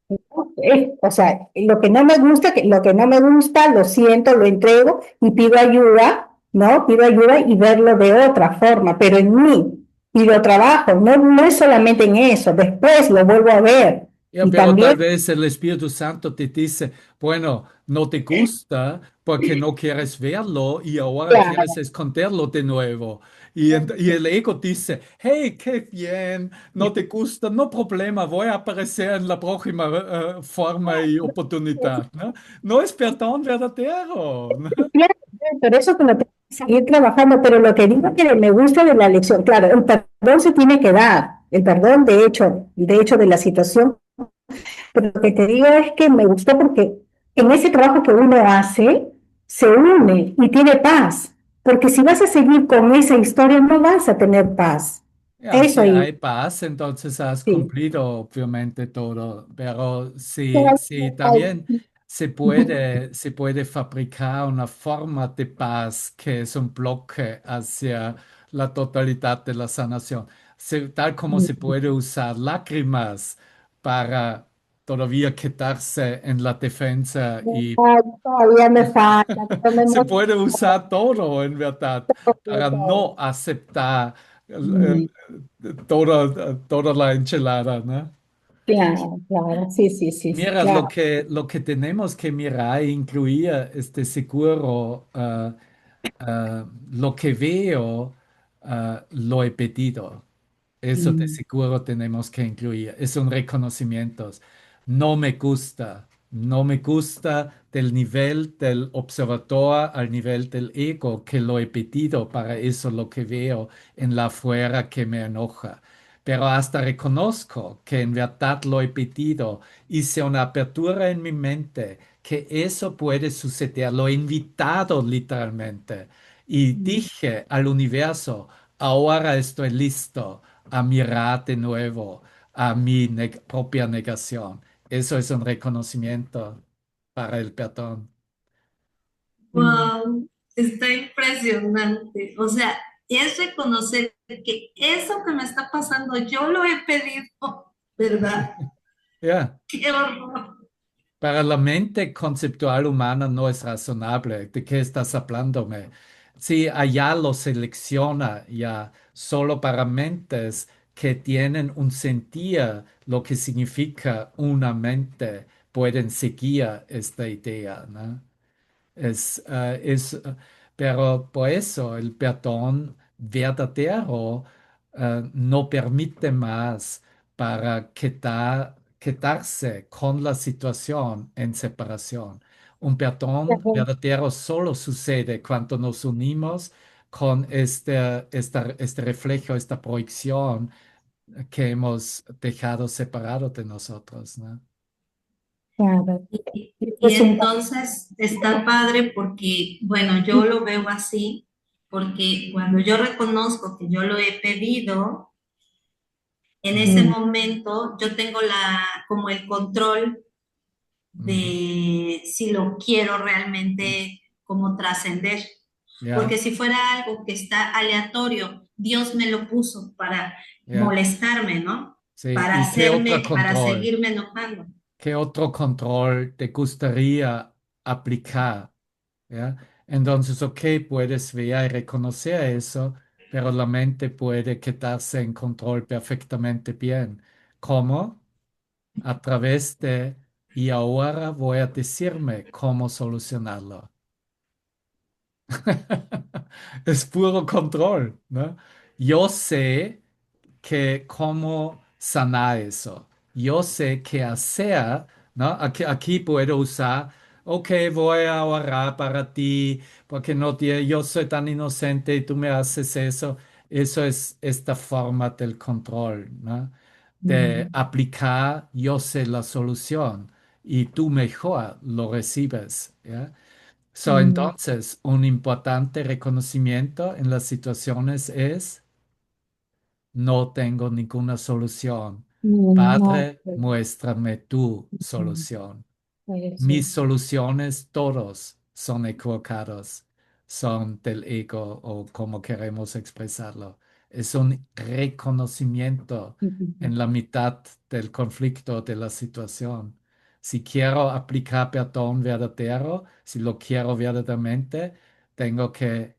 o sea, lo que no me gusta, lo que no me gusta, lo siento, lo entrego y pido ayuda, ¿no? Pido ayuda y verlo de otra forma, pero en mí pido trabajo, no es solamente en eso, después lo vuelvo a ver Ya, y pero también, tal vez el Espíritu Santo te dice, bueno, no te gusta porque no quieres verlo y ahora quieres claro, esconderlo de nuevo. Y el ego dice, hey, qué bien, no te gusta, no problema, voy a aparecer en la próxima forma y oportunidad, ¿no? No es perdón verdadero, ¿no? claro, por eso que lo tengo que seguir trabajando, pero lo que digo que me gusta de la lección, claro, el perdón se tiene que dar, el perdón de hecho de la situación. Pero lo que te digo es que me gustó porque en ese trabajo que uno hace, se une y tiene paz. Porque si vas a seguir con esa historia, no vas a tener paz. Ya, Eso si y hay paz, entonces has sí. cumplido obviamente todo, pero sí también se puede fabricar una forma de paz que es un bloque hacia la totalidad de la sanación. Tal como se puede usar lágrimas para todavía quedarse en la defensa y Ay, todavía me falta, pero me se emociono. puede usar todo en verdad para no aceptar Mm, toda la enchilada, ¿no? claro, claro, sí, sí, sí, sí, Mira, claro. lo que tenemos que mirar e incluir, este seguro, lo que veo, lo he pedido. Eso de Mm, seguro tenemos que incluir. Es un reconocimiento. No me gusta. No me gusta del nivel del observador al nivel del ego que lo he pedido para eso lo que veo en la afuera que me enoja. Pero hasta reconozco que en verdad lo he pedido. Hice una apertura en mi mente que eso puede suceder. Lo he invitado literalmente. Y mm, dije al universo, ahora estoy listo a mirar de nuevo a mi propia negación. Eso es un reconocimiento para el perdón. mm. Wow, está impresionante. O sea, es reconocer que eso que me está pasando, yo lo he pedido, ¿verdad? Ya, Qué horror. para la mente conceptual humana no es razonable. ¿De qué estás hablándome? Si allá lo selecciona ya solo para mentes que tienen un sentir, lo que significa una mente, pueden seguir esta idea, ¿no? Pero por eso el perdón verdadero no permite más para quedarse con la situación en separación. Un perdón verdadero solo sucede cuando nos unimos con este reflejo, esta proyección que hemos dejado separado de nosotros, ¿no? Claro. Y Es un entonces está padre porque, bueno, yo lo veo así, porque cuando yo reconozco que yo lo he pedido, en ese mm, momento yo tengo como el control Ujú. de si lo quiero realmente como trascender. Ya, Porque si fuera algo que está aleatorio, Dios me lo puso para ya, molestarme, ¿no? sí. Para ¿Y qué otro hacerme, para control? seguirme enojando. ¿Qué otro control te gustaría aplicar? ¿Ya? Entonces, ok, puedes ver y reconocer eso, pero la mente puede quedarse en control perfectamente bien. ¿Cómo? A través de, y ahora voy a decirme cómo solucionarlo. Es puro control, ¿no? Yo sé que cómo sanar eso. Yo sé qué hacer, ¿no? Aquí puedo usar, ok, voy a orar para ti, porque no yo soy tan inocente y tú me haces eso. Eso es esta forma del control, ¿no? De Mm, aplicar, yo sé la solución y tú mejor lo recibes, ¿ya? So, mm, entonces, un importante reconocimiento en las situaciones es no tengo ninguna solución. no, Padre, pues, muéstrame tu mm, solución. eso. Mis soluciones todos son equivocados, son del ego o como queremos expresarlo. Es un reconocimiento en la mitad del conflicto de la situación. Si quiero aplicar perdón verdadero, si lo quiero verdaderamente, tengo que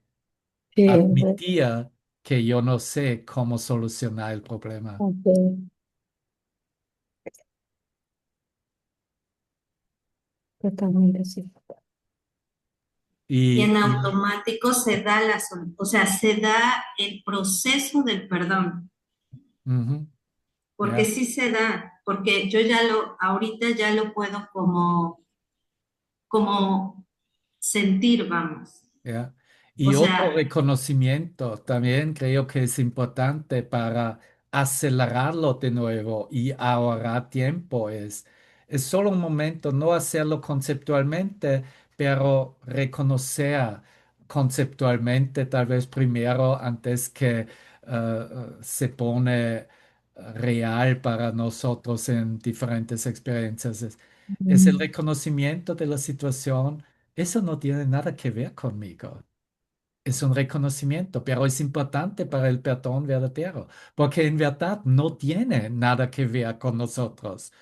Sí, admitir que yo no sé cómo solucionar el problema. ok, totalmente sí. Y en Y automático se da o sea, se da el proceso del perdón, ujú, porque ya, sí se da, porque yo ahorita ya lo puedo como sentir, vamos. ya. O Y otro sea, reconocimiento también creo que es importante para acelerarlo de nuevo y ahorrar tiempo es solo un momento, no hacerlo conceptualmente, pero reconocer conceptualmente tal vez primero antes que se pone real para nosotros en diferentes experiencias. Es el Mm, reconocimiento de la situación. Eso no tiene nada que ver conmigo. Es un reconocimiento, pero es importante para el perdón verdadero, porque en verdad no tiene nada que ver con nosotros,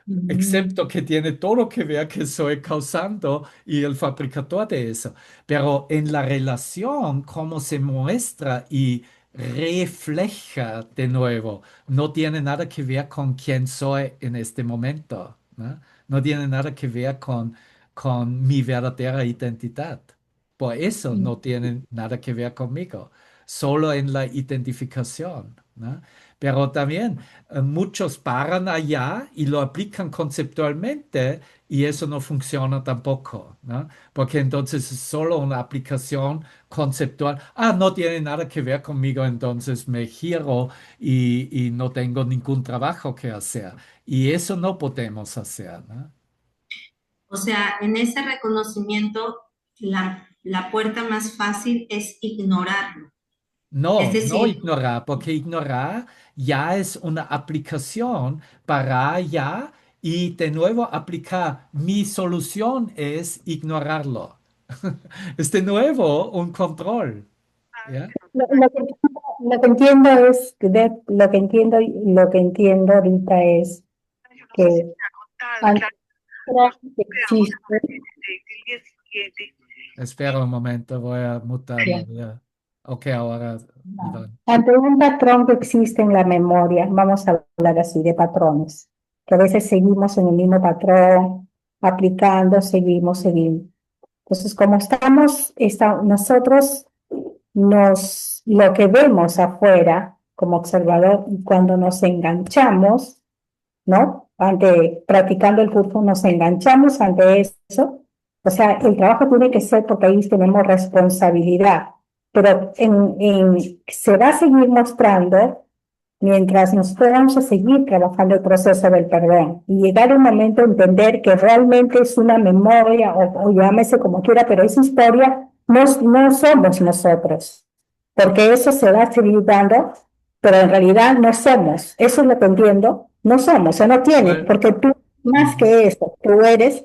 mm, excepto que tiene todo que ver que soy causando y el fabricador de eso. Pero en la relación, cómo se muestra y refleja de nuevo, no tiene nada que ver con quién soy en este momento, ¿no? No tiene nada que ver con mi verdadera identidad. Por eso mm, no tiene nada que ver conmigo, solo en la identificación, ¿no? Pero también muchos paran allá y lo aplican conceptualmente y eso no funciona tampoco, ¿no? Porque entonces es solo una aplicación conceptual. Ah, no tiene nada que ver conmigo, entonces me giro y no tengo ningún trabajo que hacer. Y eso no podemos hacer, ¿no? o sea, en ese reconocimiento, la puerta más fácil es ignorarlo. Es No, no decir, ignorar, porque ignorar ya es una aplicación para ya y de nuevo aplicar. Mi solución es ignorarlo. Es de nuevo un control, ¿ya? lo que entiendo es, lo que entiendo ahorita es que ante que existe, Espera un momento, voy a mutarlo, ya. Ok, ahora, Iván. ante un patrón que existe en la memoria, vamos a hablar así de patrones, que a veces seguimos en el mismo patrón, aplicando, seguimos. Entonces, como nosotros lo que vemos afuera como observador, y cuando nos enganchamos, ¿no? Practicando el curso, nos enganchamos ante eso. O sea, el trabajo tiene que ser porque ahí tenemos responsabilidad, pero se va a seguir mostrando mientras nosotros vamos a seguir trabajando el proceso del perdón y llegar a un momento a entender que realmente es una memoria o llámese como quiera, pero esa historia no somos nosotros, porque eso se va a seguir dando, pero en realidad no somos. Eso es lo que entiendo. No somos, o no tienes, Bueno, porque tú, más ujú. que eso, tú eres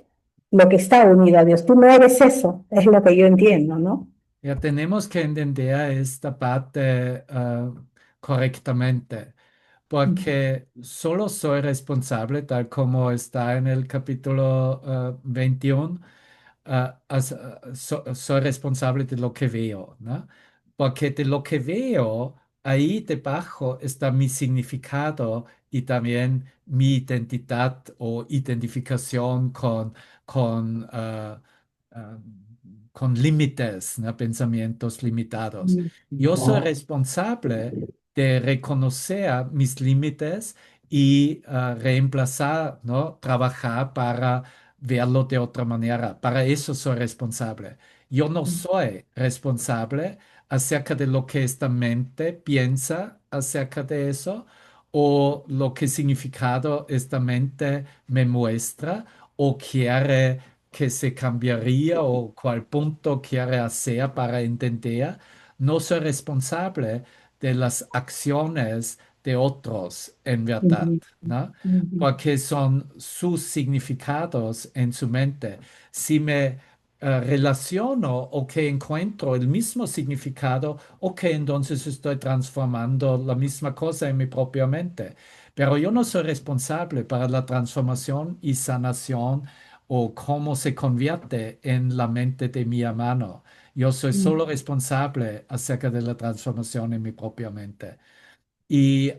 lo que está unido a Dios. Tú no eres eso, es lo que yo entiendo, ¿no? Ya tenemos que entender esta parte correctamente, porque solo soy responsable, tal como está en el capítulo 21. soy responsable de lo que veo, ¿no? Porque de lo que veo, ahí debajo está mi significado y también mi identidad o identificación con, ah, ah, con límites, ¿no? Pensamientos limitados. Yo soy responsable de reconocer mis límites y reemplazar, ¿no? Trabajar para verlo de otra manera. Para eso soy responsable. Yo no soy responsable acerca de lo que esta mente piensa acerca de eso o lo que significado esta mente me muestra o quiere que se cambiaría o cuál punto quiere hacer para entender. No soy responsable de las acciones de otros en verdad, ¿no? Porque son sus significados en su mente. Si me relaciono o que encuentro el mismo significado, ok, entonces estoy transformando la misma cosa en mi propia mente. Pero yo no soy responsable para la transformación y sanación o cómo se convierte en la mente de mi hermano. Yo soy solo responsable acerca de la transformación en mi propia mente. Y,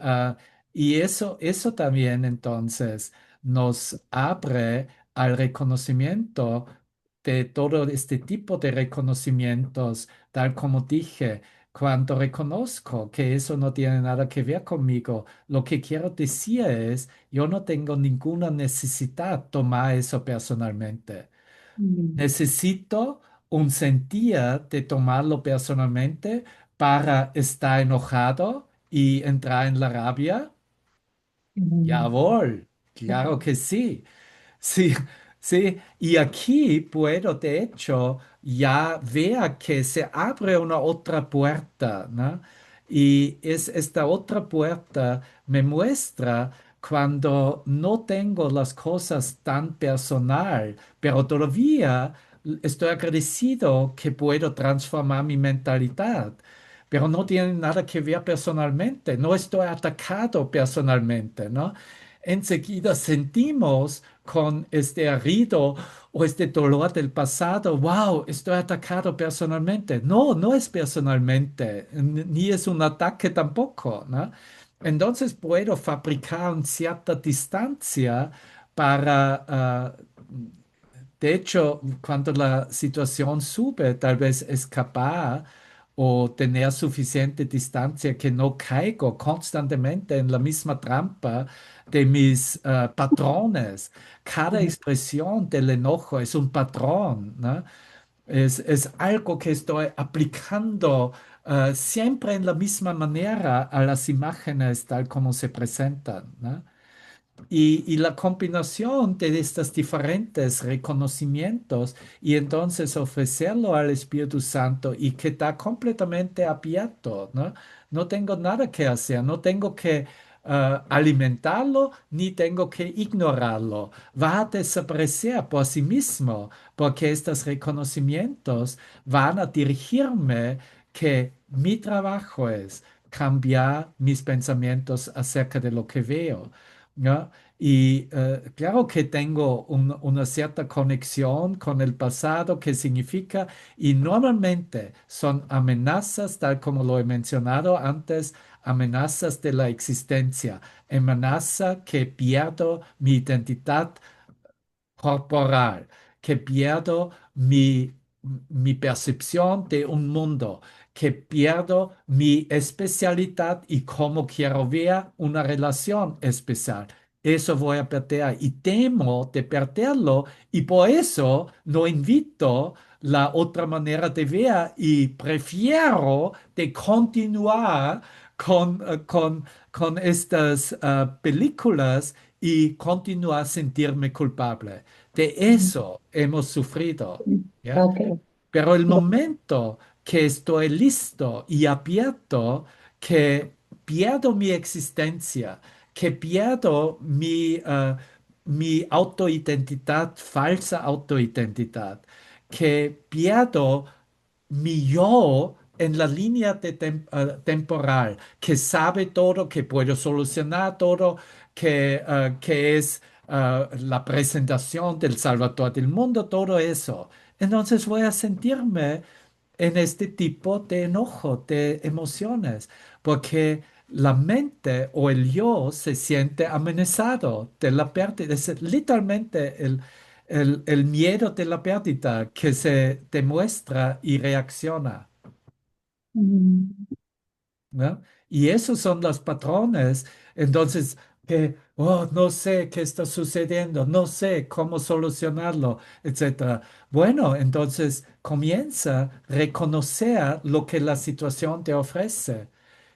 y eso también entonces nos abre al reconocimiento de todo este tipo de reconocimientos, tal como dije, cuando reconozco que eso no tiene nada que ver conmigo, lo que quiero decir es, yo no tengo ninguna necesidad de tomar eso personalmente. Necesito un sentir de tomarlo personalmente para estar enojado y entrar en la rabia. Jawohl, claro que sí. Sí, sí, y aquí puedo, de hecho, ya ver que se abre una otra puerta, ¿no? Y es esta otra puerta me muestra cuando no tengo las cosas tan personal, pero todavía estoy agradecido que puedo transformar mi mentalidad. Pero no tiene nada que ver personalmente, no estoy atacado personalmente, ¿no? Enseguida sentimos con este herido o este dolor del pasado, wow, estoy atacado personalmente. No, no es personalmente, ni es un ataque tampoco, ¿no? Entonces puedo fabricar una cierta distancia para, de hecho, cuando la situación sube, tal vez escapar o tener suficiente distancia que no caigo constantemente en la misma trampa de mis patrones. Cada expresión del enojo es un patrón, ¿no? Es algo que estoy aplicando siempre en la misma manera a las imágenes tal como se presentan, ¿no? Y la combinación de estos diferentes reconocimientos y entonces ofrecerlo al Espíritu Santo y que está completamente abierto, ¿no? No tengo nada que hacer, no tengo que alimentarlo ni tengo que ignorarlo. Va a desaparecer por sí mismo porque estos reconocimientos van a dirigirme que mi trabajo es cambiar mis pensamientos acerca de lo que veo. ¿No? Y claro que tengo una cierta conexión con el pasado que significa, y normalmente son amenazas, tal como lo he mencionado antes, amenazas de la existencia, amenaza que pierdo mi identidad corporal, que pierdo mi percepción de un mundo, que pierdo mi especialidad y cómo quiero ver una relación especial. Eso voy a perder y temo de perderlo y por eso no invito la otra manera de ver y prefiero de continuar con estas películas y continuar a sentirme culpable. De eso hemos sufrido, ¿ya? Ok. Pero el momento que estoy listo y abierto, que pierdo mi existencia, que pierdo mi autoidentidad, falsa autoidentidad, que pierdo mi yo en la línea temporal, que sabe todo, que puedo solucionar todo, que es la presentación del Salvador del mundo, todo eso. entonces voy a sentirme en este tipo de enojo, de emociones, porque la mente o el yo se siente amenazado de la pérdida. Es literalmente el miedo de la pérdida que se demuestra y reacciona. mm, ¿No? Y esos son los patrones. Entonces, que, oh, no sé qué está sucediendo, no sé cómo solucionarlo, etcétera. Bueno, entonces comienza a reconocer lo que la situación te ofrece.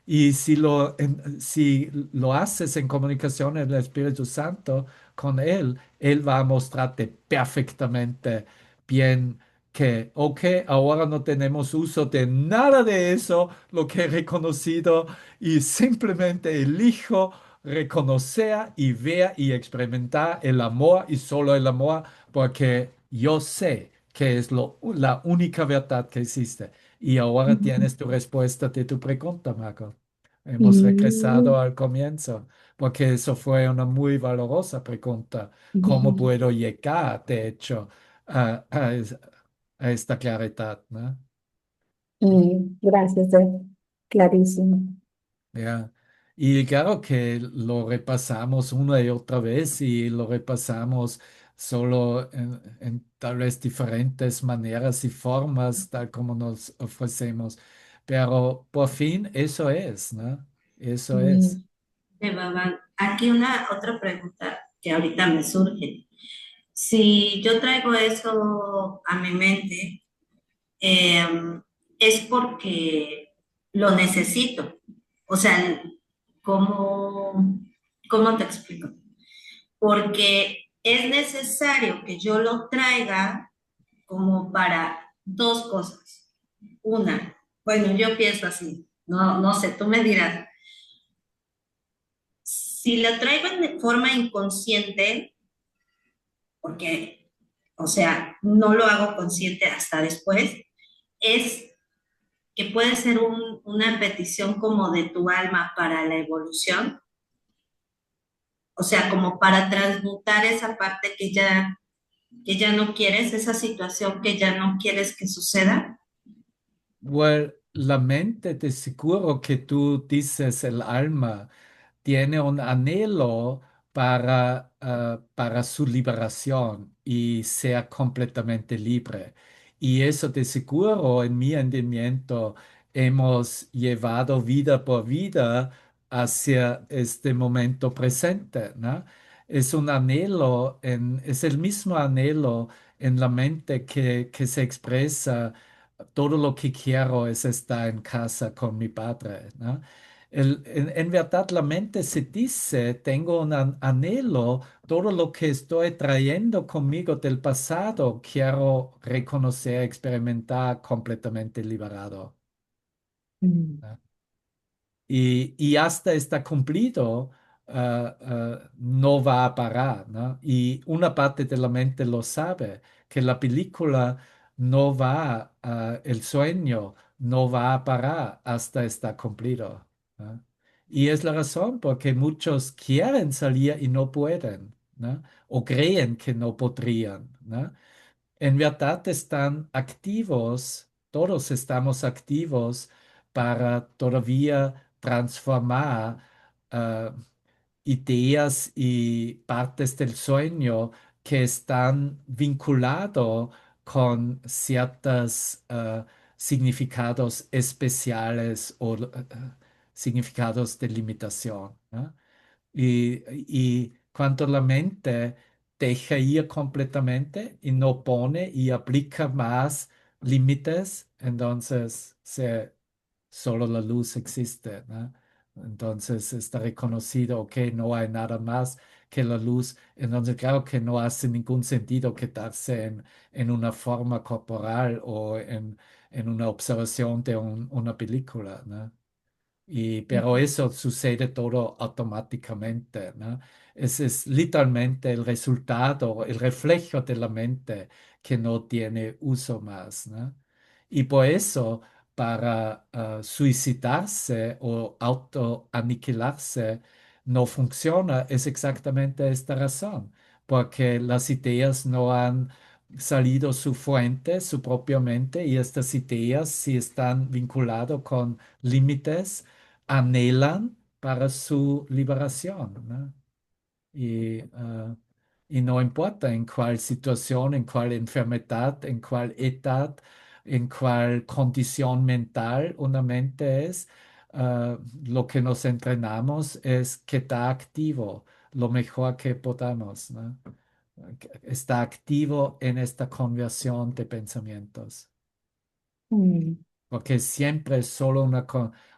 Y si lo haces en comunicación en el Espíritu Santo con Él, Él va a mostrarte perfectamente bien que, ok, ahora no tenemos uso de nada de eso, lo que he reconocido, y simplemente elijo reconocer y ver y experimentar el amor y solo el amor, porque yo sé que es la única verdad que existe. Y ahora mm, tienes tu respuesta de tu pregunta, Marco. Hemos regresado mm, al comienzo, porque eso fue una muy valorosa pregunta. ¿Cómo mm, puedo llegar, de hecho, a esta claridad, ¿no? gracias, clarísimo. Ya. Y claro que lo repasamos una y otra vez y lo repasamos solo en tal vez diferentes maneras y formas, tal como nos ofrecemos. Pero por fin eso es, ¿no? Eso es. Mm, Babán, aquí una otra pregunta que ahorita me surge. Si yo traigo eso a mi mente, eh, es porque lo necesito. O sea, ¿cómo, cómo te explico? Porque es necesario que yo lo traiga como para dos cosas. Una, bueno, yo pienso así, no sé, tú me dirás, si lo traigo de forma inconsciente, porque, o sea, no lo hago consciente hasta después, es que puede ser una petición como de tu alma para la evolución, o sea, como para transmutar esa parte que ya no quieres, esa situación que ya no quieres que suceda. Bueno, la mente, de seguro que tú dices el alma, tiene un anhelo para su liberación y sea completamente libre. Y eso de seguro, en mi entendimiento, hemos llevado vida por vida hacia este momento presente, ¿no? Es un anhelo, es el mismo anhelo en la mente que se expresa. Todo lo que quiero es estar en casa con mi padre, ¿no? En verdad, la mente se dice, tengo un anhelo, todo lo que estoy trayendo conmigo del pasado, quiero reconocer, experimentar completamente liberado, mm, ¿no? Y hasta está cumplido, no va a parar, ¿no? Y una parte de la mente lo sabe, que la película no va, el sueño no va a parar hasta está cumplido, ¿no? Y es la razón porque muchos quieren salir y no pueden, ¿no? O creen que no podrían, ¿no? En verdad están activos, todos estamos activos para todavía transformar ah, ideas y partes del sueño que están vinculados con ciertos significados especiales o significados de limitación, ¿no? Y cuando la mente deja ir completamente y no pone y aplica más límites, entonces solo la luz existe, ¿no? Entonces está reconocido, ok, no hay nada más que la luz. Entonces, claro que no hace ningún sentido quedarse en una forma corporal o en una observación de una película, ¿no? Pero eso sucede todo automáticamente, ¿no? Ese es literalmente el resultado, el reflejo de la mente que no tiene uso más, ¿no? Y por eso, para suicidarse o autoaniquilarse no funciona, es exactamente esta razón, porque las ideas no han salido su fuente, su propia mente, y estas ideas, si están vinculadas con límites, anhelan para su liberación, ¿no? Y no importa en cuál situación, en cuál enfermedad, en cuál edad, en cuál condición mental una mente es, lo que nos entrenamos es que está activo lo mejor que podamos, ¿no? Está activo en esta conversión de pensamientos. mm, Porque siempre es solo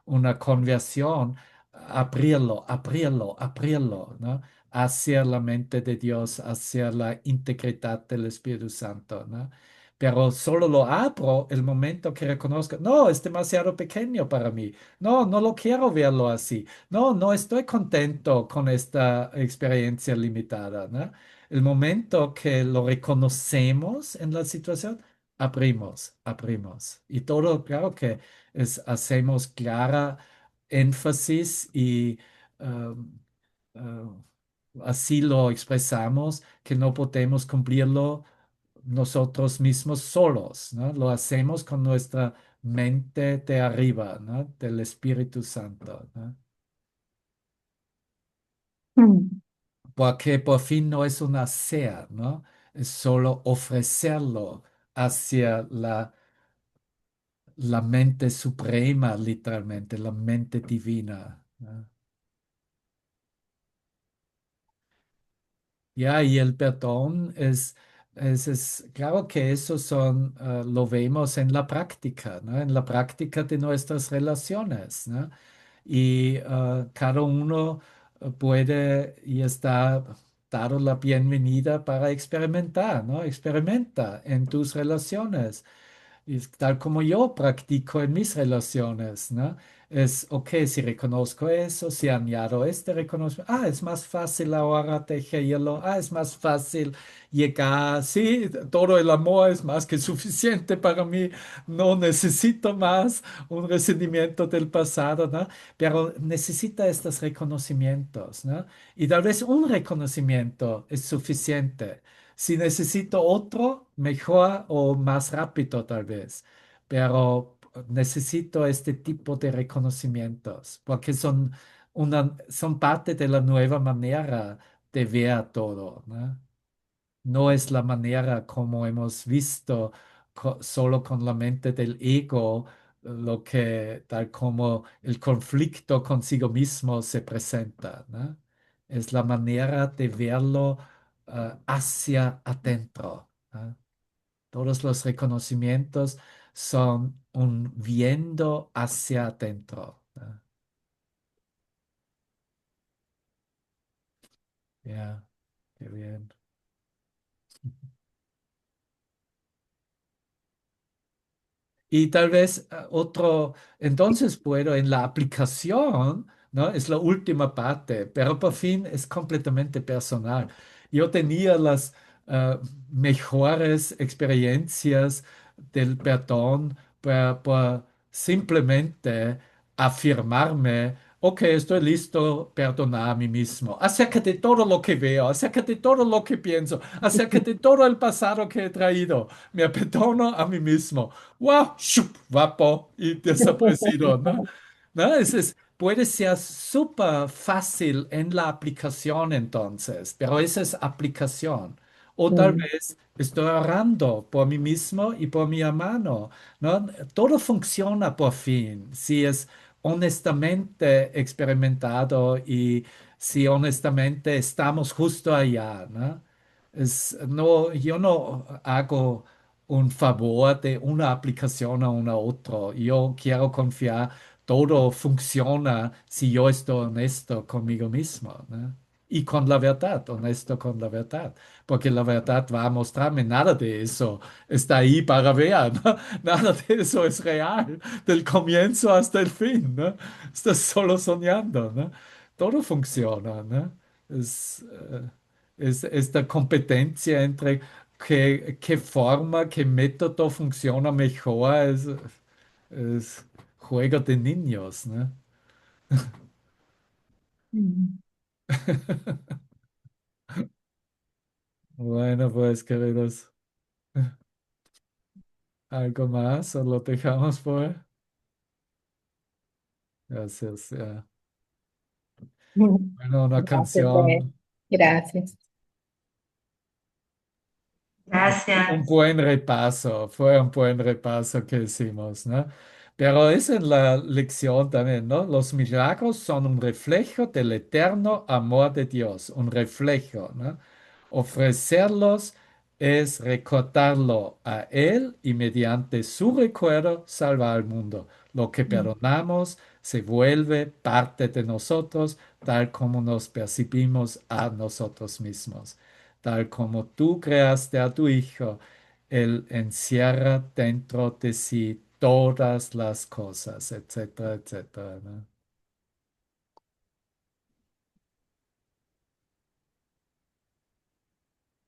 una conversión, abrirlo, abrirlo, abrirlo, ¿no? Hacia la mente de Dios, hacia la integridad del Espíritu Santo, ¿no? Pero solo lo abro el momento que reconozco, no, es demasiado pequeño para mí, no, no lo quiero verlo así, no, no estoy contento con esta experiencia limitada, ¿no? El momento que lo reconocemos en la situación, abrimos, abrimos. Y todo, claro que hacemos clara énfasis y um, uh, así lo expresamos, que no podemos cumplirlo nosotros mismos solos, ¿no? Lo hacemos con nuestra mente de arriba, ¿no? Del Espíritu Santo, ¿no? mm, Porque por fin no es un hacer, ¿no? Es solo ofrecerlo hacia la mente suprema, literalmente, la mente divina, ¿no? Ya, y el perdón claro que eso lo vemos en la práctica, ¿no? En la práctica de nuestras relaciones, ¿no? Y cada uno puede y está dado la bienvenida para experimentar, ¿no? Experimenta en tus relaciones. Y es tal como yo practico en mis relaciones, ¿no? Es, ok, si reconozco eso, si añado este reconocimiento, es más fácil ahora tejerlo, es más fácil llegar, sí, todo el amor es más que suficiente para mí, no necesito más un resentimiento del pasado, ¿no? Pero necesita estos reconocimientos, ¿no? Y tal vez un reconocimiento es suficiente. Si necesito otro, mejor o más rápido tal vez, pero necesito este tipo de reconocimientos porque son parte de la nueva manera de ver todo, ¿no? No es la manera como hemos visto solo con la mente del ego, lo que tal como el conflicto consigo mismo se presenta, ¿no? Es la manera de verlo hacia adentro, ¿no? Todos los reconocimientos son un viendo hacia adentro, ¿no? Ya, qué bien. Y tal vez entonces puedo en la aplicación, ¿no? Es la última parte, pero por fin es completamente personal. Yo tenía las mejores experiencias del perdón por simplemente afirmarme, ok, estoy listo, perdonar a mí mismo, acerca de todo lo que veo, acerca de todo lo que pienso, acerca de todo el pasado que he traído. Me perdono a mí mismo. ¡Wow! ¡Shup! Vapo y desaparecido, ¿no? ¿No? Puede ser súper fácil en la aplicación entonces, pero esa es aplicación. O tal mm, vez estoy orando por mí mismo y por mi hermano, ¿no? Todo funciona por fin si es honestamente experimentado y si honestamente estamos justo allá, ¿no? No, yo no hago un favor de una aplicación a una otra. Yo quiero confiar, todo funciona si yo estoy honesto conmigo mismo, ¿no? Y con la verdad, honesto con la verdad, porque la verdad va a mostrarme nada de eso está ahí para ver, ¿no? Nada de eso es real, del comienzo hasta el fin, ¿no? Estás solo soñando, ¿no? Todo funciona, ¿no? Es, es esta competencia entre qué forma, qué método funciona mejor, es juego de niños, ¿no? mm. Bueno, pues, queridos. ¿Algo más o lo dejamos por? Gracias. Ya. Bueno, una Gracias, Beth. canción. Gracias. Un Gracias. buen repaso, fue un buen repaso que hicimos, ¿no? Pero esa es la lección también, ¿no? Los milagros son un reflejo del eterno amor de Dios, un reflejo, ¿no? Ofrecerlos es recordarlo a Él y mediante su recuerdo salvar al mundo. Lo que perdonamos se vuelve parte de nosotros, tal como nos percibimos a nosotros mismos. Tal como tú creaste a tu Hijo, Él encierra dentro de sí todas las cosas, etcétera, etcétera, ¿no?